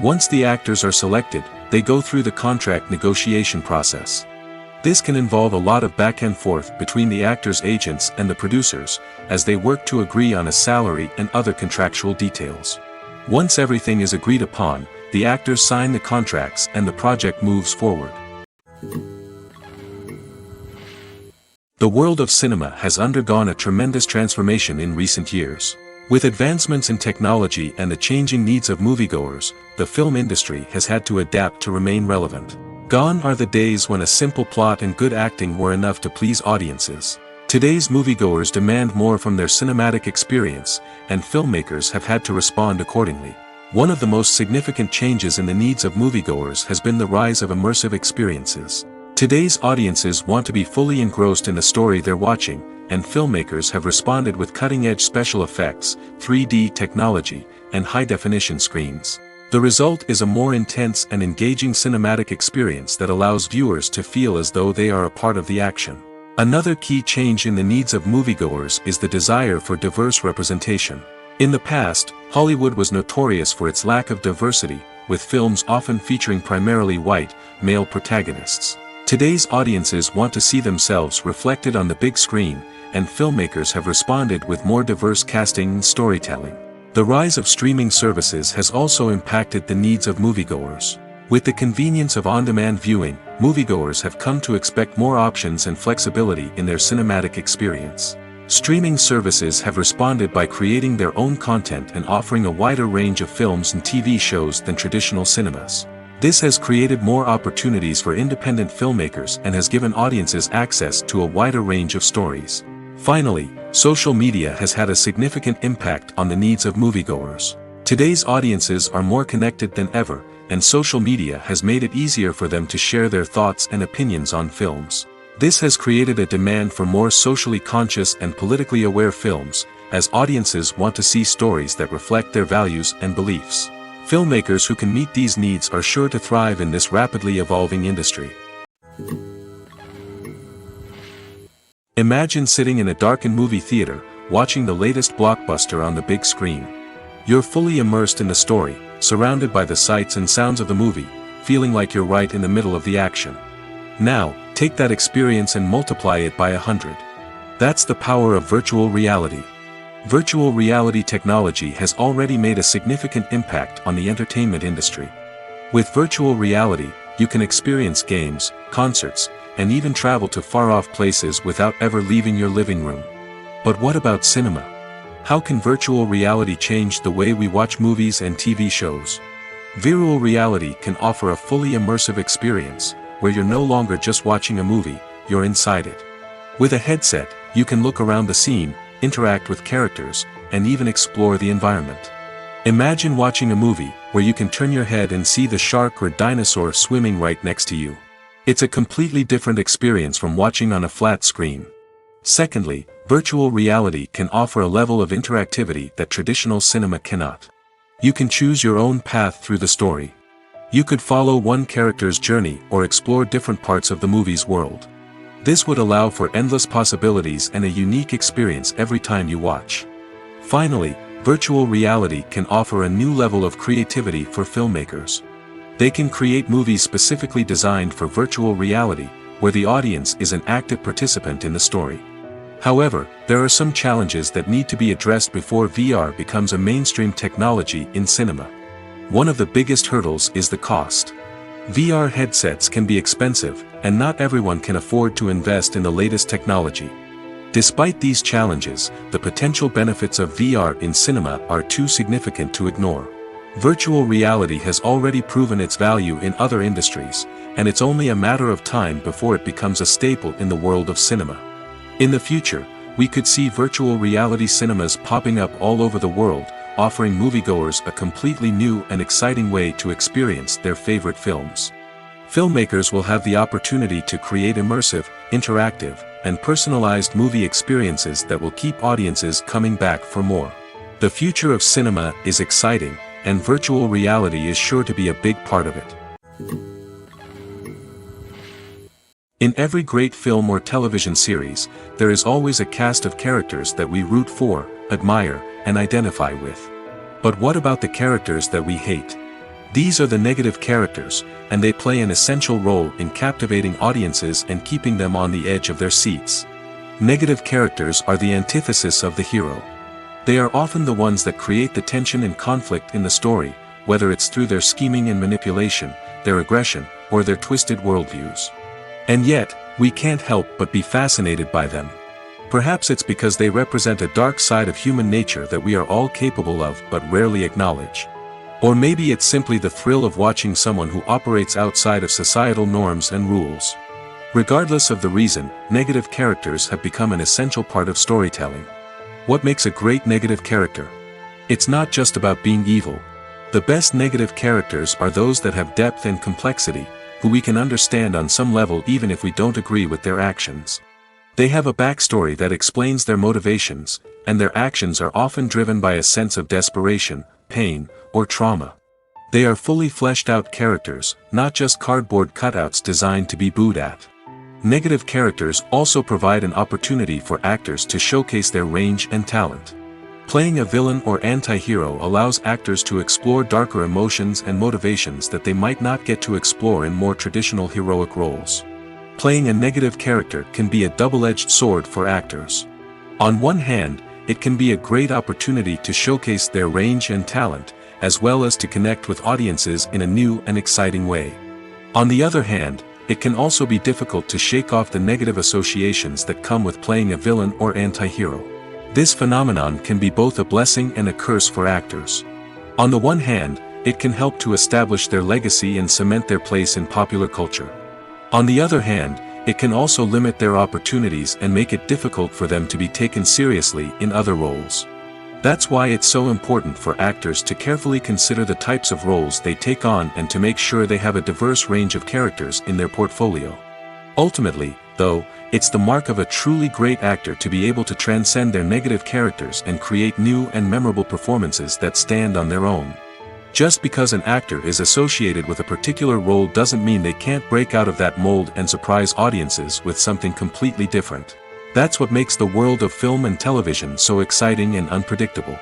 Once the actors are selected, they go through the contract negotiation process. This can involve a lot of back and forth between the actors' agents and the producers, as they work to agree on a salary and other contractual details. Once everything is agreed upon, the actors sign the contracts and the project moves forward. The world of cinema has undergone a tremendous transformation in recent years. With advancements in technology and the changing needs of moviegoers, the film industry has had to adapt to remain relevant. Gone are the days when a simple plot and good acting were enough to please audiences. Today's moviegoers demand more from their cinematic experience, and filmmakers have had to respond accordingly. One of the most significant changes in the needs of moviegoers has been the rise of immersive experiences. Today's audiences want to be fully engrossed in the story they're watching, and filmmakers have responded with cutting-edge special effects, 3D technology, and high-definition screens. The result is a more intense and engaging cinematic experience that allows viewers to feel as though they are a part of the action. Another key change in the needs of moviegoers is the desire for diverse representation. In the past, Hollywood was notorious for its lack of diversity, with films often featuring primarily white, male protagonists. Today's audiences want to see themselves reflected on the big screen, and filmmakers have responded with more diverse casting and storytelling. The rise of streaming services has also impacted the needs of moviegoers. With the convenience of on-demand viewing, moviegoers have come to expect more options and flexibility in their cinematic experience. Streaming services have responded by creating their own content and offering a wider range of films and TV shows than traditional cinemas. This has created more opportunities for independent filmmakers and has given audiences access to a wider range of stories. Finally, social media has had a significant impact on the needs of moviegoers. Today's audiences are more connected than ever, and social media has made it easier for them to share their thoughts and opinions on films. This has created a demand for more socially conscious and politically aware films, as audiences want to see stories that reflect their values and beliefs. Filmmakers who can meet these needs are sure to thrive in this rapidly evolving industry. Imagine sitting in a darkened movie theater, watching the latest blockbuster on the big screen. You're fully immersed in the story, surrounded by the sights and sounds of the movie, feeling like you're right in the middle of the action. Now, take that experience and multiply it by 100. That's the power of virtual reality. Virtual reality technology has already made a significant impact on the entertainment industry. With virtual reality, you can experience games, concerts, and even travel to far-off places without ever leaving your living room. But what about cinema? How can virtual reality change the way we watch movies and TV shows? Virtual reality can offer a fully immersive experience, where you're no longer just watching a movie, you're inside it. With a headset, you can look around the scene, interact with characters, and even explore the environment. Imagine watching a movie where you can turn your head and see the shark or dinosaur swimming right next to you. It's a completely different experience from watching on a flat screen. Secondly, virtual reality can offer a level of interactivity that traditional cinema cannot. You can choose your own path through the story. You could follow one character's journey or explore different parts of the movie's world. This would allow for endless possibilities and a unique experience every time you watch. Finally, virtual reality can offer a new level of creativity for filmmakers. They can create movies specifically designed for virtual reality, where the audience is an active participant in the story. However, there are some challenges that need to be addressed before VR becomes a mainstream technology in cinema. One of the biggest hurdles is the cost. VR headsets can be expensive, and not everyone can afford to invest in the latest technology. Despite these challenges, the potential benefits of VR in cinema are too significant to ignore. Virtual reality has already proven its value in other industries, and it's only a matter of time before it becomes a staple in the world of cinema. In the future, We could see virtual reality cinemas popping up all over the world, offering moviegoers a completely new and exciting way to experience their favorite films. Filmmakers will have the opportunity to create immersive, interactive, and personalized movie experiences that will keep audiences coming back for more. The future of cinema is exciting, and virtual reality is sure to be a big part of it. In every great film or television series, there is always a cast of characters that we root for, admire, and identify with. But what about the characters that we hate? These are the negative characters, and they play an essential role in captivating audiences and keeping them on the edge of their seats. Negative characters are the antithesis of the hero. They are often the ones that create the tension and conflict in the story, whether it's through their scheming and manipulation, their aggression, or their twisted worldviews. And yet, we can't help but be fascinated by them. Perhaps it's because they represent a dark side of human nature that we are all capable of but rarely acknowledge. Or maybe it's simply the thrill of watching someone who operates outside of societal norms and rules. Regardless of the reason, negative characters have become an essential part of storytelling. What makes a great negative character? It's not just about being evil. The best negative characters are those that have depth and complexity, who we can understand on some level even if we don't agree with their actions. They have a backstory that explains their motivations, and their actions are often driven by a sense of desperation, pain, or trauma. They are fully fleshed out characters, not just cardboard cutouts designed to be booed at. Negative characters also provide an opportunity for actors to showcase their range and talent. Playing a villain or anti-hero allows actors to explore darker emotions and motivations that they might not get to explore in more traditional heroic roles. Playing a negative character can be a double-edged sword for actors. On one hand, it can be a great opportunity to showcase their range and talent, as well as to connect with audiences in a new and exciting way. On the other hand, it can also be difficult to shake off the negative associations that come with playing a villain or anti-hero. This phenomenon can be both a blessing and a curse for actors. On the one hand, it can help to establish their legacy and cement their place in popular culture. On the other hand, it can also limit their opportunities and make it difficult for them to be taken seriously in other roles. That's why it's so important for actors to carefully consider the types of roles they take on and to make sure they have a diverse range of characters in their portfolio. Ultimately, though, it's the mark of a truly great actor to be able to transcend their negative characters and create new and memorable performances that stand on their own. Just because an actor is associated with a particular role doesn't mean they can't break out of that mold and surprise audiences with something completely different. That's what makes the world of film and television so exciting and unpredictable.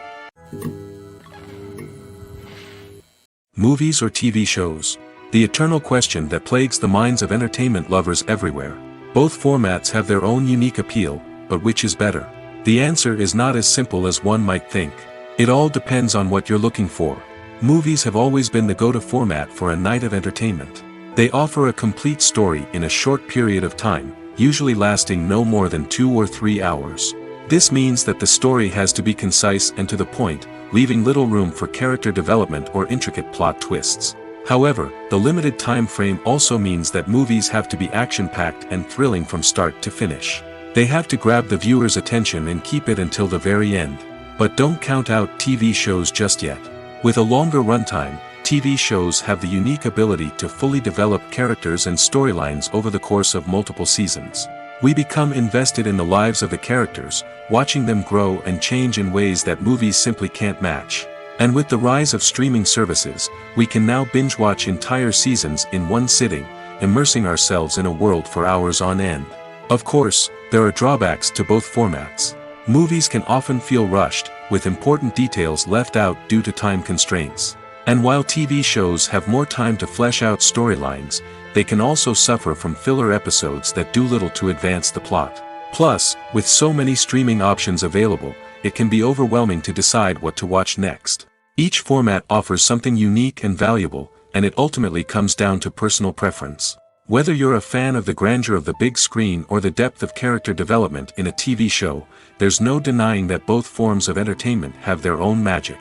Movies or TV shows? The eternal question that plagues the minds of entertainment lovers everywhere. Both formats have their own unique appeal, but which is better? The answer is not as simple as one might think. It all depends on what you're looking for. Movies have always been the go-to format for a night of entertainment. They offer a complete story in a short period of time, usually lasting no more than 2 or 3 hours. This means that the story has to be concise and to the point, leaving little room for character development or intricate plot twists. However, the limited time frame also means that movies have to be action-packed and thrilling from start to finish. They have to grab the viewer's attention and keep it until the very end. But don't count out TV shows just yet. With a longer runtime, TV shows have the unique ability to fully develop characters and storylines over the course of multiple seasons. We become invested in the lives of the characters, watching them grow and change in ways that movies simply can't match. And with the rise of streaming services, we can now binge-watch entire seasons in one sitting, immersing ourselves in a world for hours on end. Of course, there are drawbacks to both formats. Movies can often feel rushed, with important details left out due to time constraints. And while TV shows have more time to flesh out storylines, they can also suffer from filler episodes that do little to advance the plot. Plus, with so many streaming options available, it can be overwhelming to decide what to watch next. Each format offers something unique and valuable, and it ultimately comes down to personal preference. Whether you're a fan of the grandeur of the big screen or the depth of character development in a TV show, there's no denying that both forms of entertainment have their own magic.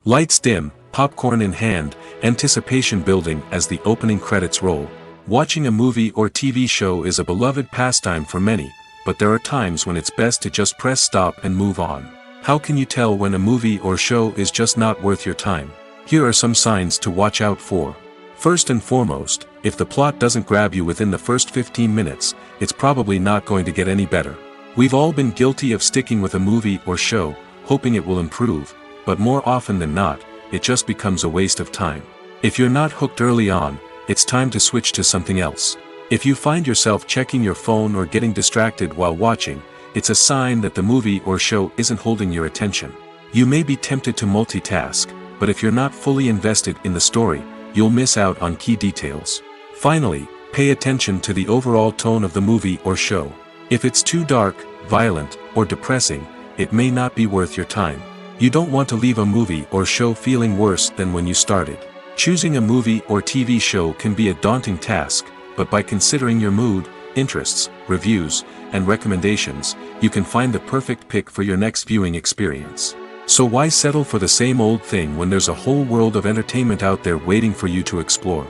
Lights dim, popcorn in hand, anticipation building as the opening credits roll. Watching a movie or TV show is a beloved pastime for many, but there are times when it's best to just press stop and move on. How can you tell when a movie or show is just not worth your time? Here are some signs to watch out for. First and foremost, if the plot doesn't grab you within the first 15 minutes, it's probably not going to get any better. We've all been guilty of sticking with a movie or show, hoping it will improve, but more often than not, it just becomes a waste of time. If you're not hooked early on, it's time to switch to something else. If you find yourself checking your phone or getting distracted while watching, it's a sign that the movie or show isn't holding your attention. You may be tempted to multitask, but if you're not fully invested in the story, you'll miss out on key details. Finally, pay attention to the overall tone of the movie or show. If it's too dark, violent, or depressing, it may not be worth your time. You don't want to leave a movie or show feeling worse than when you started. Choosing a movie or TV show can be a daunting task, but by considering your mood, interests, reviews, and recommendations, you can find the perfect pick for your next viewing experience. So why settle for the same old thing when there's a whole world of entertainment out there waiting for you to explore?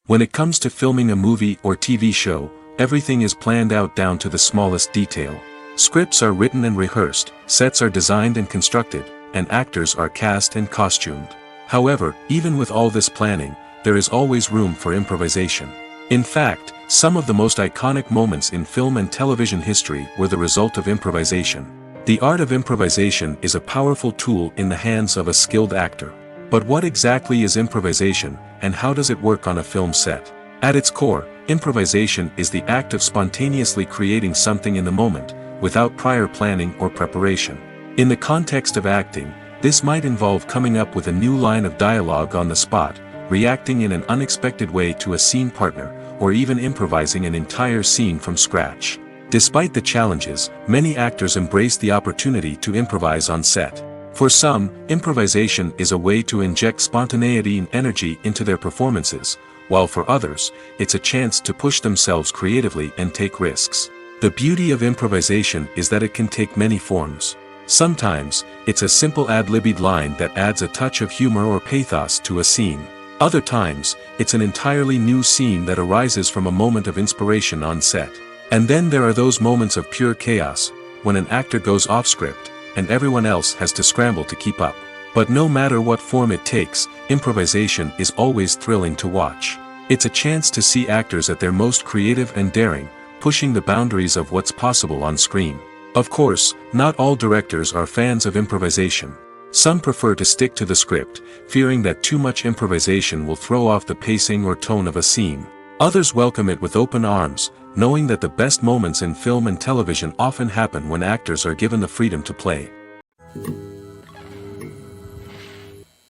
When it comes to filming a movie or TV show, everything is planned out down to the smallest detail. Scripts are written and rehearsed, sets are designed and constructed, and actors are cast and costumed. However, even with all this planning, there is always room for improvisation. In fact, some of the most iconic moments in film and television history were the result of improvisation. The art of improvisation is a powerful tool in the hands of a skilled actor. But what exactly is improvisation, and how does it work on a film set? At its core, improvisation is the act of spontaneously creating something in the moment, without prior planning or preparation. In the context of acting, this might involve coming up with a new line of dialogue on the spot, reacting in an unexpected way to a scene partner, or even improvising an entire scene from scratch. Despite the challenges, many actors embrace the opportunity to improvise on set. For some, improvisation is a way to inject spontaneity and energy into their performances, while for others, it's a chance to push themselves creatively and take risks. The beauty of improvisation is that it can take many forms. Sometimes, it's a simple ad-libbed line that adds a touch of humor or pathos to a scene. Other times, it's an entirely new scene that arises from a moment of inspiration on set. And then there are those moments of pure chaos, when an actor goes off script, and everyone else has to scramble to keep up. But no matter what form it takes, improvisation is always thrilling to watch. It's a chance to see actors at their most creative and daring, pushing the boundaries of what's possible on screen. Of course, not all directors are fans of improvisation. Some prefer to stick to the script, fearing that too much improvisation will throw off the pacing or tone of a scene. Others welcome it with open arms, knowing that the best moments in film and television often happen when actors are given the freedom to play.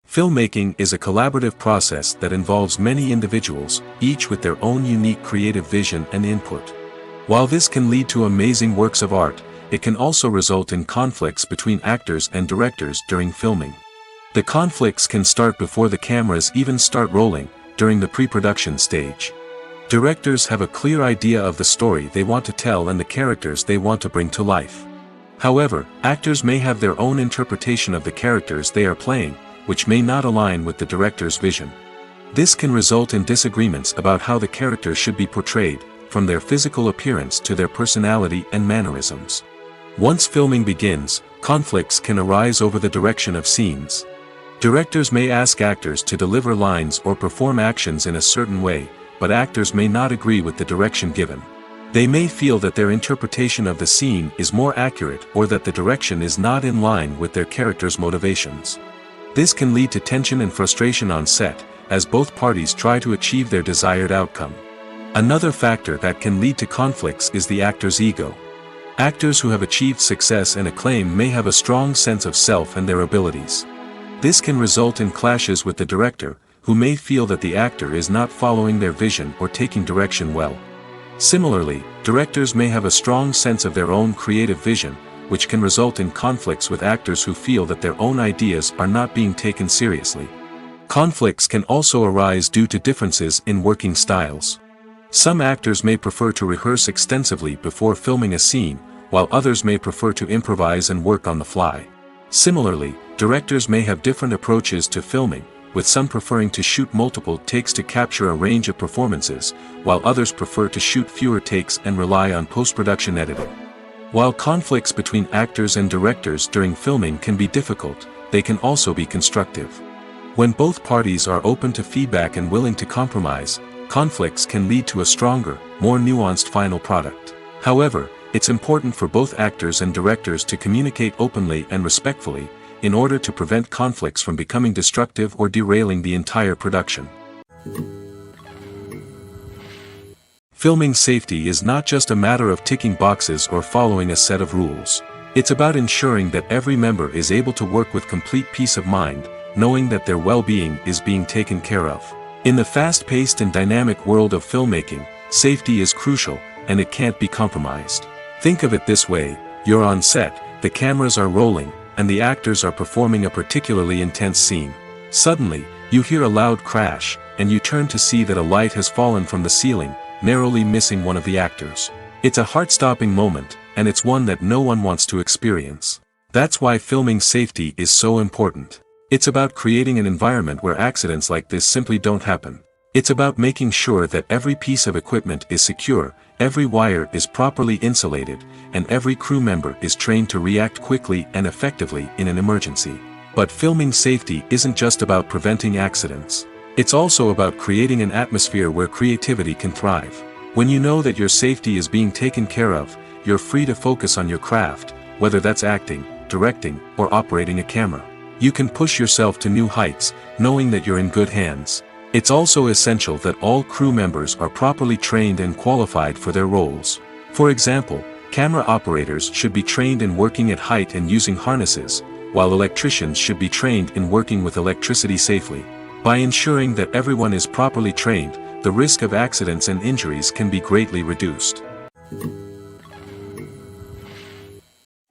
Filmmaking is a collaborative process that involves many individuals, each with their own unique creative vision and input. While this can lead to amazing works of art, it can also result in conflicts between actors and directors during filming. The conflicts can start before the cameras even start rolling, during the pre-production stage. Directors have a clear idea of the story they want to tell and the characters they want to bring to life. However, actors may have their own interpretation of the characters they are playing, which may not align with the director's vision. This can result in disagreements about how the characters should be portrayed, from their physical appearance to their personality and mannerisms. Once filming begins, conflicts can arise over the direction of scenes. Directors may ask actors to deliver lines or perform actions in a certain way, but actors may not agree with the direction given. They may feel that their interpretation of the scene is more accurate or that the direction is not in line with their character's motivations. This can lead to tension and frustration on set, as both parties try to achieve their desired outcome. Another factor that can lead to conflicts is the actor's ego. Actors who have achieved success and acclaim may have a strong sense of self and their abilities. This can result in clashes with the director, who may feel that the actor is not following their vision or taking direction well. Similarly, directors may have a strong sense of their own creative vision, which can result in conflicts with actors who feel that their own ideas are not being taken seriously. Conflicts can also arise due to differences in working styles. Some actors may prefer to rehearse extensively before filming a scene, while others may prefer to improvise and work on the fly. Similarly, directors may have different approaches to filming, with some preferring to shoot multiple takes to capture a range of performances, while others prefer to shoot fewer takes and rely on post-production editing. While conflicts between actors and directors during filming can be difficult, they can also be constructive. When both parties are open to feedback and willing to compromise, conflicts can lead to a stronger, more nuanced final product. However, it's important for both actors and directors to communicate openly and respectfully, in order to prevent conflicts from becoming destructive or derailing the entire production. Filming safety is not just a matter of ticking boxes or following a set of rules. It's about ensuring that every member is able to work with complete peace of mind, knowing that their well-being is being taken care of. In the fast-paced and dynamic world of filmmaking, safety is crucial, and it can't be compromised. Think of it this way: you're on set, the cameras are rolling, and the actors are performing a particularly intense scene. Suddenly, you hear a loud crash, and you turn to see that a light has fallen from the ceiling, narrowly missing one of the actors. It's a heart-stopping moment, and it's one that no one wants to experience. That's why filming safety is so important. It's about creating an environment where accidents like this simply don't happen. It's about making sure that every piece of equipment is secure, every wire is properly insulated, and every crew member is trained to react quickly and effectively in an emergency. But filming safety isn't just about preventing accidents. It's also about creating an atmosphere where creativity can thrive. When you know that your safety is being taken care of, you're free to focus on your craft, whether that's acting, directing, or operating a camera. You can push yourself to new heights, knowing that you're in good hands. It's also essential that all crew members are properly trained and qualified for their roles. For example, camera operators should be trained in working at height and using harnesses, while electricians should be trained in working with electricity safely. By ensuring that everyone is properly trained, the risk of accidents and injuries can be greatly reduced.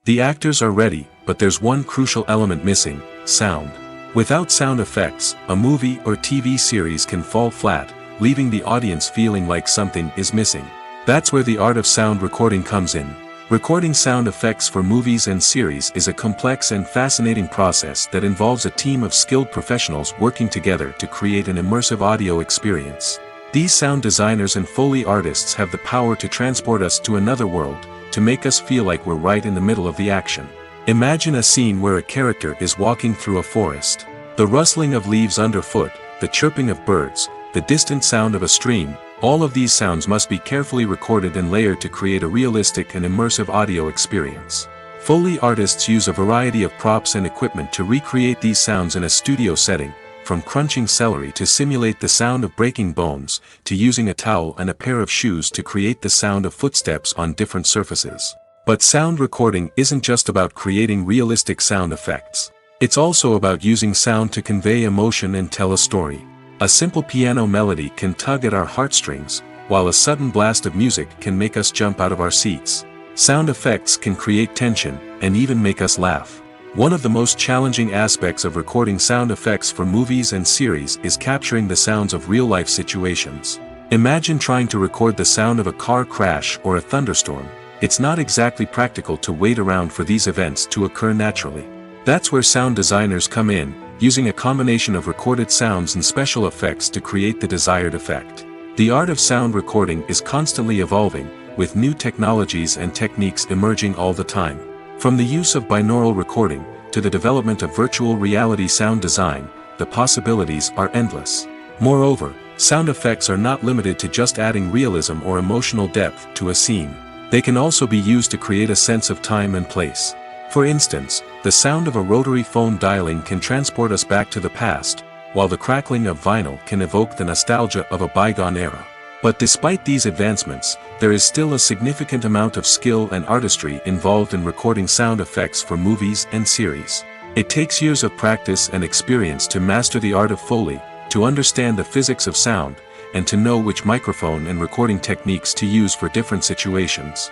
The actors are ready, but there's one crucial element missing: sound. Without sound effects, a movie or TV series can fall flat, leaving the audience feeling like something is missing. That's where the art of sound recording comes in. Recording sound effects for movies and series is a complex and fascinating process that involves a team of skilled professionals working together to create an immersive audio experience. These sound designers and Foley artists have the power to transport us to another world, to make us feel like we're right in the middle of the action. Imagine a scene where a character is walking through a forest. The rustling of leaves underfoot, the chirping of birds, the distant sound of a stream, all of these sounds must be carefully recorded and layered to create a realistic and immersive audio experience. Foley artists use a variety of props and equipment to recreate these sounds in a studio setting, from crunching celery to simulate the sound of breaking bones, to using a towel and a pair of shoes to create the sound of footsteps on different surfaces. But sound recording isn't just about creating realistic sound effects. It's also about using sound to convey emotion and tell a story. A simple piano melody can tug at our heartstrings, while a sudden blast of music can make us jump out of our seats. Sound effects can create tension, and even make us laugh. One of the most challenging aspects of recording sound effects for movies and series is capturing the sounds of real-life situations. Imagine trying to record the sound of a car crash or a thunderstorm. It's not exactly practical to wait around for these events to occur naturally. That's where sound designers come in, using a combination of recorded sounds and special effects to create the desired effect. The art of sound recording is constantly evolving, with new technologies and techniques emerging all the time. From the use of binaural recording, to the development of virtual reality sound design, the possibilities are endless. Moreover, sound effects are not limited to just adding realism or emotional depth to a scene. They can also be used to create a sense of time and place. For instance, the sound of a rotary phone dialing can transport us back to the past, while the crackling of vinyl can evoke the nostalgia of a bygone era. But despite these advancements, there is still a significant amount of skill and artistry involved in recording sound effects for movies and series. It takes years of practice and experience to master the art of Foley, to understand the physics of sound, and to know which microphone and recording techniques to use for different situations.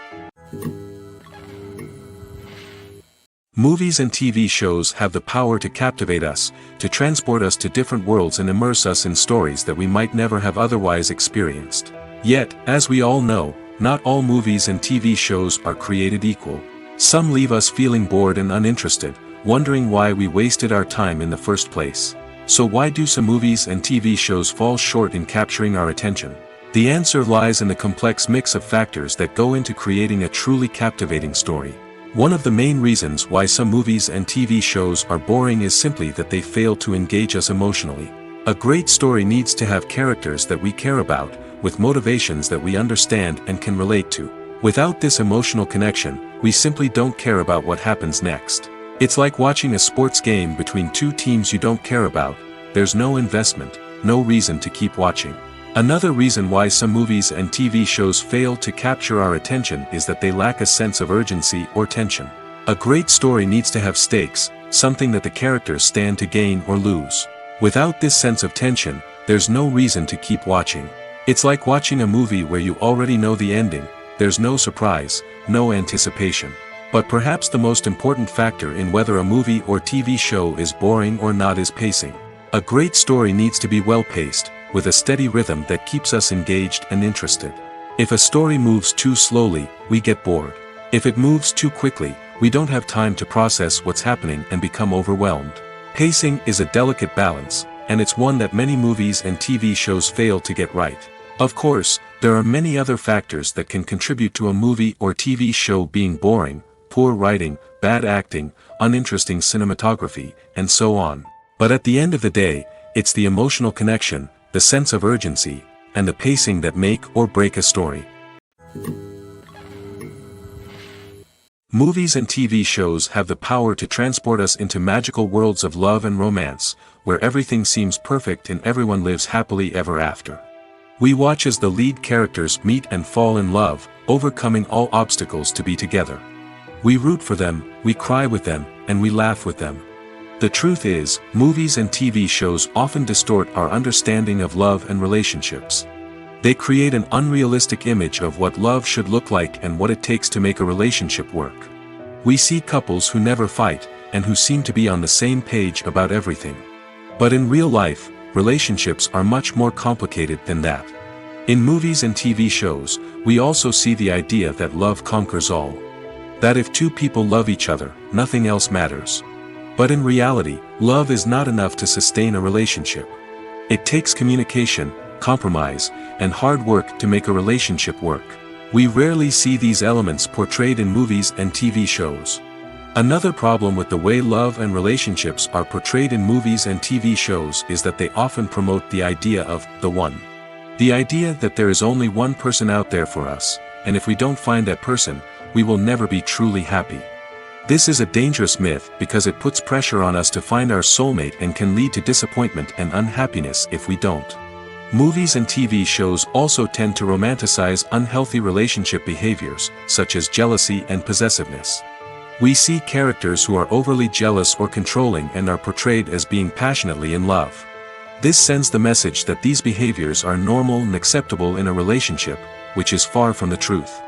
Movies and TV shows have the power to captivate us, to transport us to different worlds and immerse us in stories that we might never have otherwise experienced. Yet, as we all know, not all movies and TV shows are created equal. Some leave us feeling bored and uninterested, wondering why we wasted our time in the first place. So why do some movies and TV shows fall short in capturing our attention? The answer lies in the complex mix of factors that go into creating a truly captivating story. One of the main reasons why some movies and TV shows are boring is simply that they fail to engage us emotionally. A great story needs to have characters that we care about, with motivations that we understand and can relate to. Without this emotional connection, we simply don't care about what happens next. It's like watching a sports game between two teams you don't care about. There's no investment, no reason to keep watching. Another reason why some movies and TV shows fail to capture our attention is that they lack a sense of urgency or tension. A great story needs to have stakes, something that the characters stand to gain or lose. Without this sense of tension, there's no reason to keep watching. It's like watching a movie where you already know the ending. There's no surprise, no anticipation. But perhaps the most important factor in whether a movie or TV show is boring or not is pacing. A great story needs to be well-paced, with a steady rhythm that keeps us engaged and interested. If a story moves too slowly, we get bored. If it moves too quickly, we don't have time to process what's happening and become overwhelmed. Pacing is a delicate balance, and it's one that many movies and TV shows fail to get right. Of course, there are many other factors that can contribute to a movie or TV show being boring: poor writing, bad acting, uninteresting cinematography, and so on. But at the end of the day, it's the emotional connection, the sense of urgency, and the pacing that make or break a story. Movies and TV shows have the power to transport us into magical worlds of love and romance, where everything seems perfect and everyone lives happily ever after. We watch as the lead characters meet and fall in love, overcoming all obstacles to be together. We root for them, we cry with them, and we laugh with them. The truth is, movies and TV shows often distort our understanding of love and relationships. They create an unrealistic image of what love should look like and what it takes to make a relationship work. We see couples who never fight, and who seem to be on the same page about everything. But in real life, relationships are much more complicated than that. In movies and TV shows, we also see the idea that love conquers all. That if two people love each other, nothing else matters. But in reality, love is not enough to sustain a relationship. It takes communication, compromise, and hard work to make a relationship work. We rarely see these elements portrayed in movies and TV shows. Another problem with the way love and relationships are portrayed in movies and TV shows is that they often promote the idea of the one. The idea that there is only one person out there for us, and if we don't find that person, we will never be truly happy. This is a dangerous myth because it puts pressure on us to find our soulmate and can lead to disappointment and unhappiness if we don't. Movies and TV shows also tend to romanticize unhealthy relationship behaviors, such as jealousy and possessiveness. We see characters who are overly jealous or controlling and are portrayed as being passionately in love. This sends the message that these behaviors are normal and acceptable in a relationship, which is far from the truth.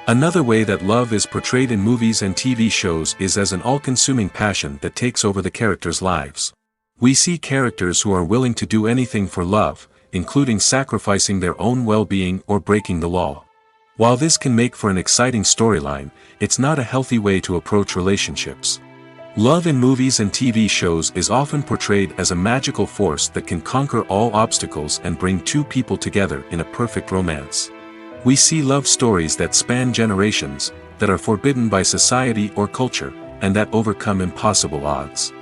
Another way that love is portrayed in movies and TV shows is as an all-consuming passion that takes over the characters' lives. We see characters who are willing to do anything for love, including sacrificing their own well-being or breaking the law. While this can make for an exciting storyline, it's not a healthy way to approach relationships. Love in movies and TV shows is often portrayed as a magical force that can conquer all obstacles and bring two people together in a perfect romance. We see love stories that span generations, that are forbidden by society or culture, and that overcome impossible odds.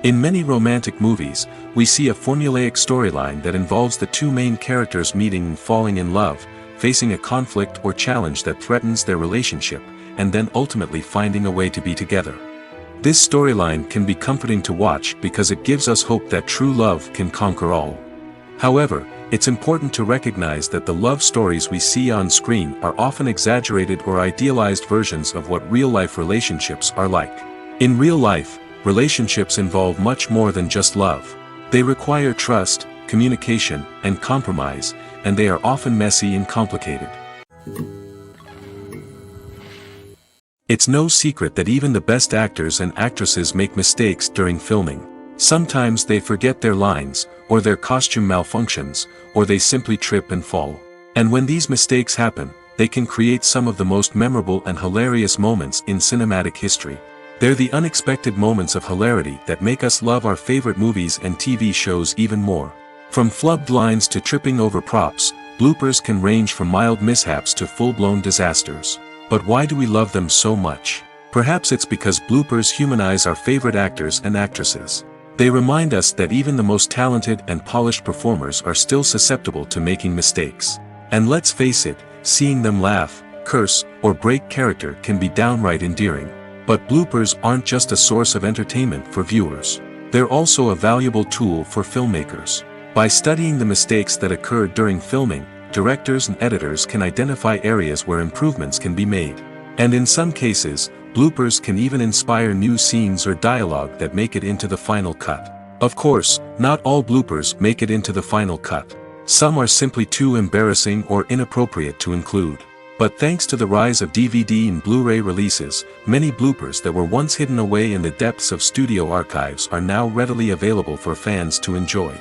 In many romantic movies, we see a formulaic storyline that involves the two main characters meeting and falling in love, facing a conflict or challenge that threatens their relationship, and then ultimately finding a way to be together. This storyline can be comforting to watch because it gives us hope that true love can conquer all. However, it's important to recognize that the love stories we see on screen are often exaggerated or idealized versions of what real-life relationships are like. In real life, relationships involve much more than just love. They require trust, communication, and compromise, and they are often messy and complicated. It's no secret that even the best actors and actresses make mistakes during filming. Sometimes they forget their lines, or their costume malfunctions, or they simply trip and fall. And when these mistakes happen, they can create some of the most memorable and hilarious moments in cinematic history. They're the unexpected moments of hilarity that make us love our favorite movies and TV shows even more. From flubbed lines to tripping over props, bloopers can range from mild mishaps to full-blown disasters. But why do we love them so much? Perhaps it's because bloopers humanize our favorite actors and actresses. They remind us that even the most talented and polished performers are still susceptible to making mistakes. And let's face it, seeing them laugh, curse, or break character can be downright endearing. But bloopers aren't just a source of entertainment for viewers. They're also a valuable tool for filmmakers. By studying the mistakes that occurred during filming, directors and editors can identify areas where improvements can be made. And in some cases, bloopers can even inspire new scenes or dialogue that make it into the final cut. Of course, not all bloopers make it into the final cut. Some are simply too embarrassing or inappropriate to include. But thanks to the rise of DVD and Blu-ray releases, many bloopers that were once hidden away in the depths of studio archives are now readily available for fans to enjoy.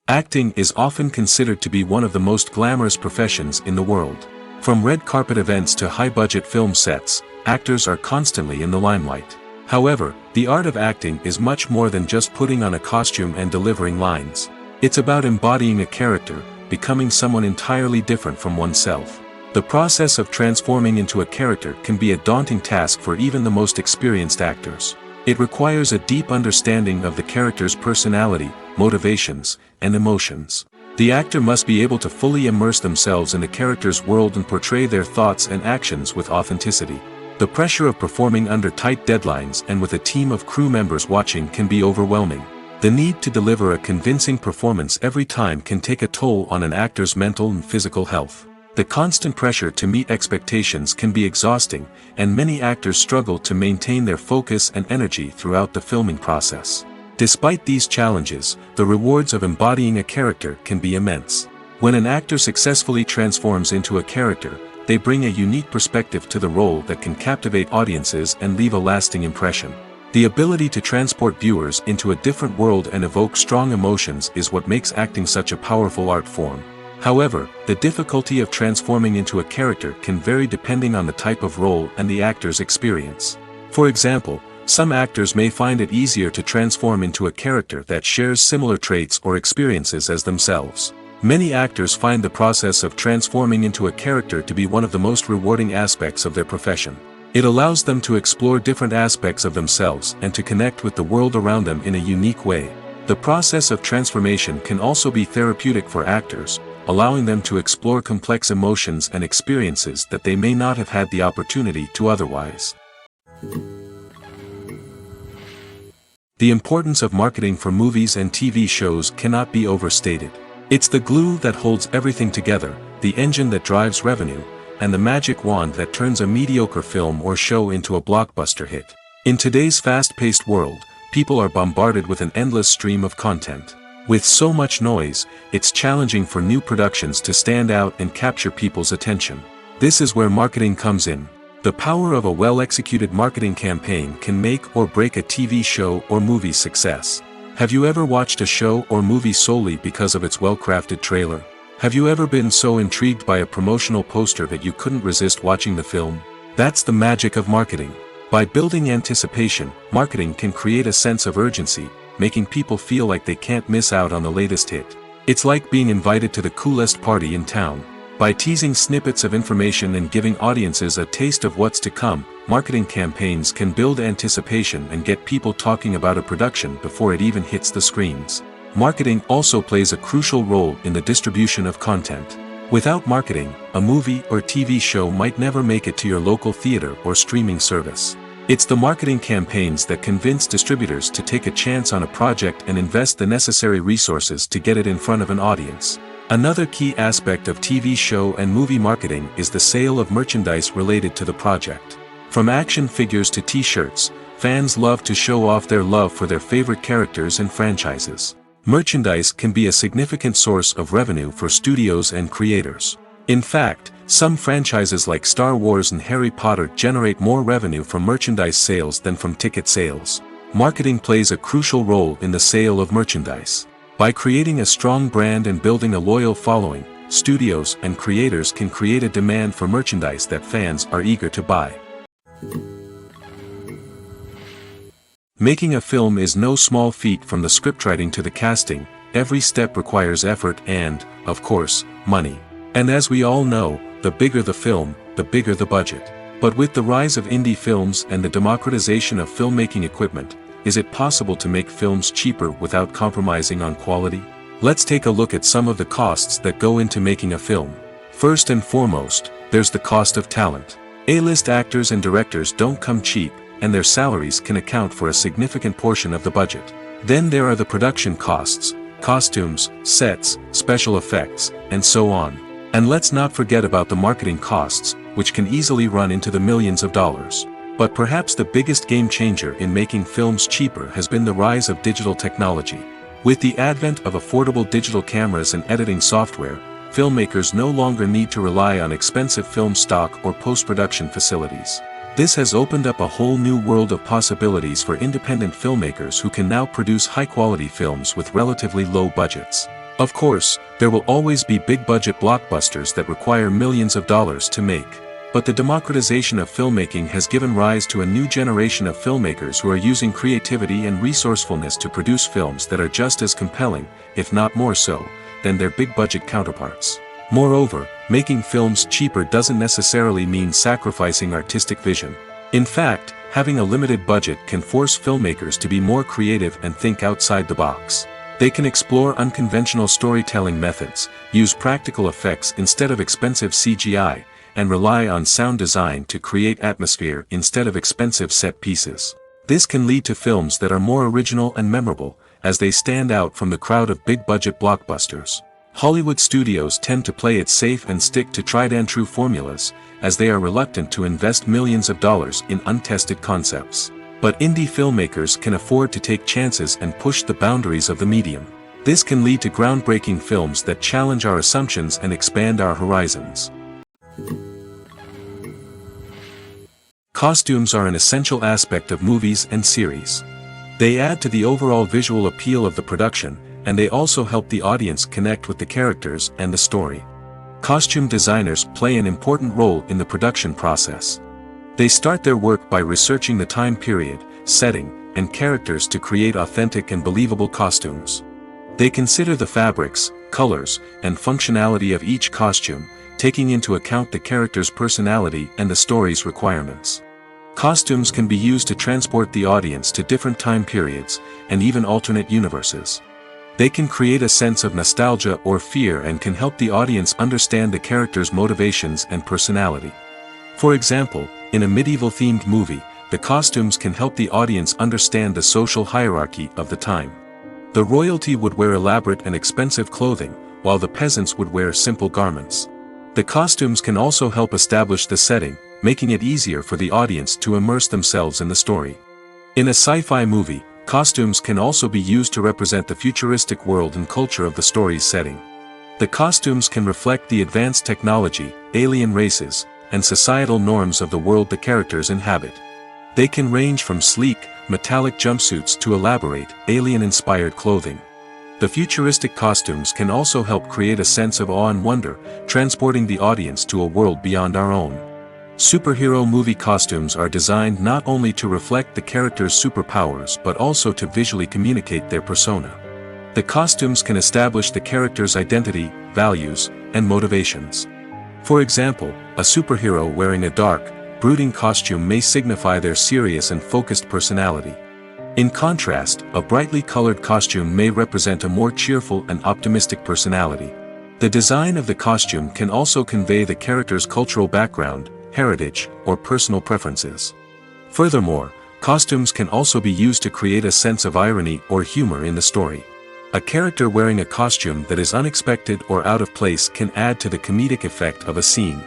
Acting is often considered to be one of the most glamorous professions in the world. From red carpet events to high-budget film sets, actors are constantly in the limelight. However, the art of acting is much more than just putting on a costume and delivering lines. It's about embodying a character, becoming someone entirely different from oneself. The process of transforming into a character can be a daunting task for even the most experienced actors. It requires a deep understanding of the character's personality, motivations, and emotions. The actor must be able to fully immerse themselves in the character's world and portray their thoughts and actions with authenticity. The pressure of performing under tight deadlines and with a team of crew members watching can be overwhelming. The need to deliver a convincing performance every time can take a toll on an actor's mental and physical health. The constant pressure to meet expectations can be exhausting, and many actors struggle to maintain their focus and energy throughout the filming process. Despite these challenges, the rewards of embodying a character can be immense. When an actor successfully transforms into a character, they bring a unique perspective to the role that can captivate audiences and leave a lasting impression. The ability to transport viewers into a different world and evoke strong emotions is what makes acting such a powerful art form. However, the difficulty of transforming into a character can vary depending on the type of role and the actor's experience. For example, some actors may find it easier to transform into a character that shares similar traits or experiences as themselves. Many actors find the process of transforming into a character to be one of the most rewarding aspects of their profession. It allows them to explore different aspects of themselves and to connect with the world around them in a unique way. The process of transformation can also be therapeutic for actors, allowing them to explore complex emotions and experiences that they may not have had the opportunity to otherwise. The importance of marketing for movies and TV shows cannot be overstated. It's the glue that holds everything together, the engine that drives revenue, and the magic wand that turns a mediocre film or show into a blockbuster hit. In today's fast-paced world, people are bombarded with an endless stream of content. With so much noise, it's challenging for new productions to stand out and capture people's attention. This is where marketing comes in. The power of a well-executed marketing campaign can make or break a TV show or movie's success. Have you ever watched a show or movie solely because of its well-crafted trailer? Have you ever been so intrigued by a promotional poster that you couldn't resist watching the film? That's the magic of marketing. By building anticipation, marketing can create a sense of urgency, making people feel like they can't miss out on the latest hit. It's like being invited to the coolest party in town. By teasing snippets of information and giving audiences a taste of what's to come, marketing campaigns can build anticipation and get people talking about a production before it even hits the screens. Marketing also plays a crucial role in the distribution of content. Without marketing, a movie or TV show might never make it to your local theater or streaming service. It's the marketing campaigns that convince distributors to take a chance on a project and invest the necessary resources to get it in front of an audience. Another key aspect of TV show and movie marketing is the sale of merchandise related to the project. From action figures to t-shirts, fans love to show off their love for their favorite characters and franchises. Merchandise can be a significant source of revenue for studios and creators. In fact, some franchises like Star Wars and Harry Potter generate more revenue from merchandise sales than from ticket sales. Marketing plays a crucial role in the sale of merchandise. By creating a strong brand and building a loyal following, studios and creators can create a demand for merchandise that fans are eager to buy. Making a film is no small feat. From the scriptwriting to the casting, every step requires effort and, of course, money. And as we all know, the bigger the film, the bigger the budget. But with the rise of indie films and the democratization of filmmaking equipment, is it possible to make films cheaper without compromising on quality? Let's take a look at some of the costs that go into making a film. First and foremost, there's the cost of talent. A-list actors and directors don't come cheap, and their salaries can account for a significant portion of the budget. Then there are the production costs, costumes, sets, special effects, and so on. And let's not forget about the marketing costs, which can easily run into the millions of dollars. But perhaps the biggest game changer in making films cheaper has been the rise of digital technology. With the advent of affordable digital cameras and editing software, filmmakers no longer need to rely on expensive film stock or post-production facilities. This has opened up a whole new world of possibilities for independent filmmakers who can now produce high-quality films with relatively low budgets. Of course, there will always be big-budget blockbusters that require millions of dollars to make. But the democratization of filmmaking has given rise to a new generation of filmmakers who are using creativity and resourcefulness to produce films that are just as compelling, if not more so, than their big-budget counterparts. Moreover, making films cheaper doesn't necessarily mean sacrificing artistic vision. In fact, having a limited budget can force filmmakers to be more creative and think outside the box. They can explore unconventional storytelling methods, use practical effects instead of expensive CGI, and rely on sound design to create atmosphere instead of expensive set pieces. This can lead to films that are more original and memorable, as they stand out from the crowd of big-budget blockbusters. Hollywood studios tend to play it safe and stick to tried-and-true formulas, as they are reluctant to invest millions of dollars in untested concepts. But indie filmmakers can afford to take chances and push the boundaries of the medium. This can lead to groundbreaking films that challenge our assumptions and expand our horizons. Costumes are an essential aspect of movies and series. They add to the overall visual appeal of the production, and they also help the audience connect with the characters and the story. Costume designers play an important role in the production process. They start their work by researching the time period, setting, and characters to create authentic and believable costumes. They consider the fabrics, colors, and functionality of each costume, taking into account the character's personality and the story's requirements. Costumes can be used to transport the audience to different time periods, and even alternate universes. They can create a sense of nostalgia or fear and can help the audience understand the character's motivations and personality. For example, in a medieval-themed movie, the costumes can help the audience understand the social hierarchy of the time. The royalty would wear elaborate and expensive clothing, while the peasants would wear simple garments. The costumes can also help establish the setting, making it easier for the audience to immerse themselves in the story. In a sci-fi movie, costumes can also be used to represent the futuristic world and culture of the story's setting. The costumes can reflect the advanced technology, alien races, and societal norms of the world the characters inhabit. They can range from sleek, metallic jumpsuits to elaborate, alien-inspired clothing. The futuristic costumes can also help create a sense of awe and wonder, transporting the audience to a world beyond our own. Superhero movie costumes are designed not only to reflect the character's superpowers but also to visually communicate their persona. The costumes can establish the character's identity, values, and motivations. For example, a superhero wearing a dark, brooding costume may signify their serious and focused personality. In contrast, a brightly colored costume may represent a more cheerful and optimistic personality. The design of the costume can also convey the character's cultural background, heritage, or personal preferences. Furthermore, costumes can also be used to create a sense of irony or humor in the story. A character wearing a costume that is unexpected or out of place can add to the comedic effect of a scene.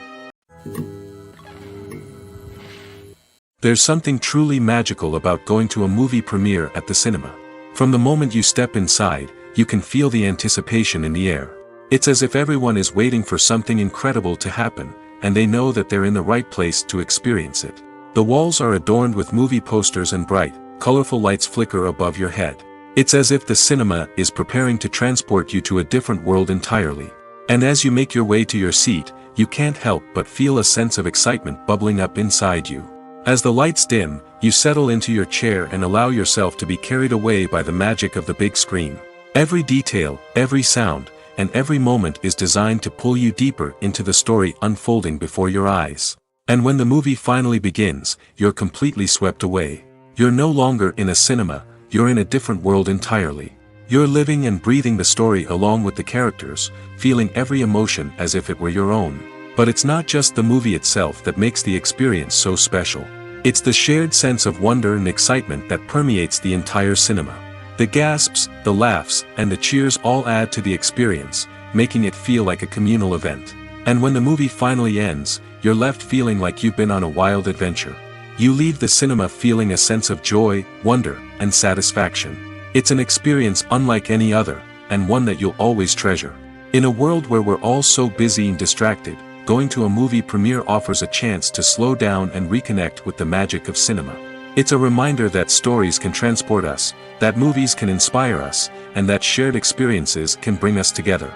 There's something truly magical about going to a movie premiere at the cinema. From the moment you step inside, you can feel the anticipation in the air. It's as if everyone is waiting for something incredible to happen, and they know that they're in the right place to experience it. The walls are adorned with movie posters and bright, colorful lights flicker above your head. It's as if the cinema is preparing to transport you to a different world entirely. And as you make your way to your seat, you can't help but feel a sense of excitement bubbling up inside you. As the lights dim, you settle into your chair and allow yourself to be carried away by the magic of the big screen. Every detail, every sound, and every moment is designed to pull you deeper into the story unfolding before your eyes. And when the movie finally begins, you're completely swept away. You're no longer in a cinema, you're in a different world entirely. You're living and breathing the story along with the characters, feeling every emotion as if it were your own. But it's not just the movie itself that makes the experience so special. It's the shared sense of wonder and excitement that permeates the entire cinema. The gasps, the laughs, and the cheers all add to the experience, making it feel like a communal event. And when the movie finally ends, you're left feeling like you've been on a wild adventure. You leave the cinema feeling a sense of joy, wonder, and satisfaction. It's an experience unlike any other, and one that you'll always treasure. In a world where we're all so busy and distracted, going to a movie premiere offers a chance to slow down and reconnect with the magic of cinema. It's a reminder that stories can transport us, that movies can inspire us, and that shared experiences can bring us together.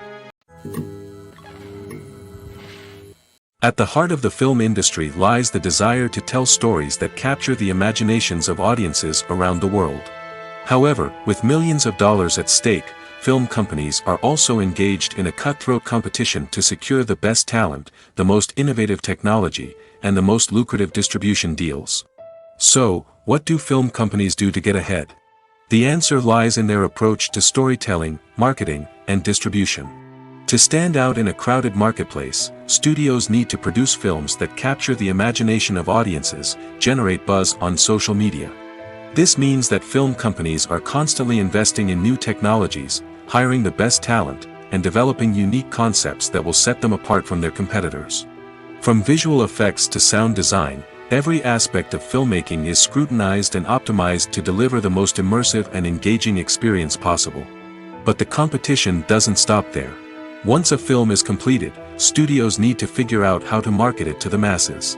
At the heart of the film industry lies the desire to tell stories that capture the imaginations of audiences around the world. However, with millions of dollars at stake, film companies are also engaged in a cutthroat competition to secure the best talent, the most innovative technology, and the most lucrative distribution deals. So, what do film companies do to get ahead? The answer lies in their approach to storytelling, marketing, and distribution. To stand out in a crowded marketplace, studios need to produce films that capture the imagination of audiences, generate buzz on social media. This means that film companies are constantly investing in new technologies, hiring the best talent, and developing unique concepts that will set them apart from their competitors. From visual effects to sound design, every aspect of filmmaking is scrutinized and optimized to deliver the most immersive and engaging experience possible. But the competition doesn't stop there. Once a film is completed, studios need to figure out how to market it to the masses.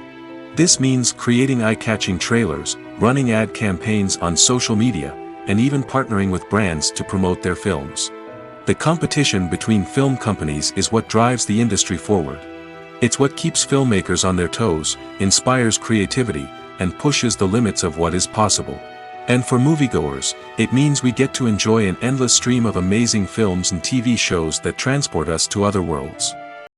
This means creating eye-catching trailers, running ad campaigns on social media, and even partnering with brands to promote their films. The competition between film companies is what drives the industry forward. It's what keeps filmmakers on their toes, inspires creativity, and pushes the limits of what is possible. And for moviegoers, it means we get to enjoy an endless stream of amazing films and TV shows that transport us to other worlds.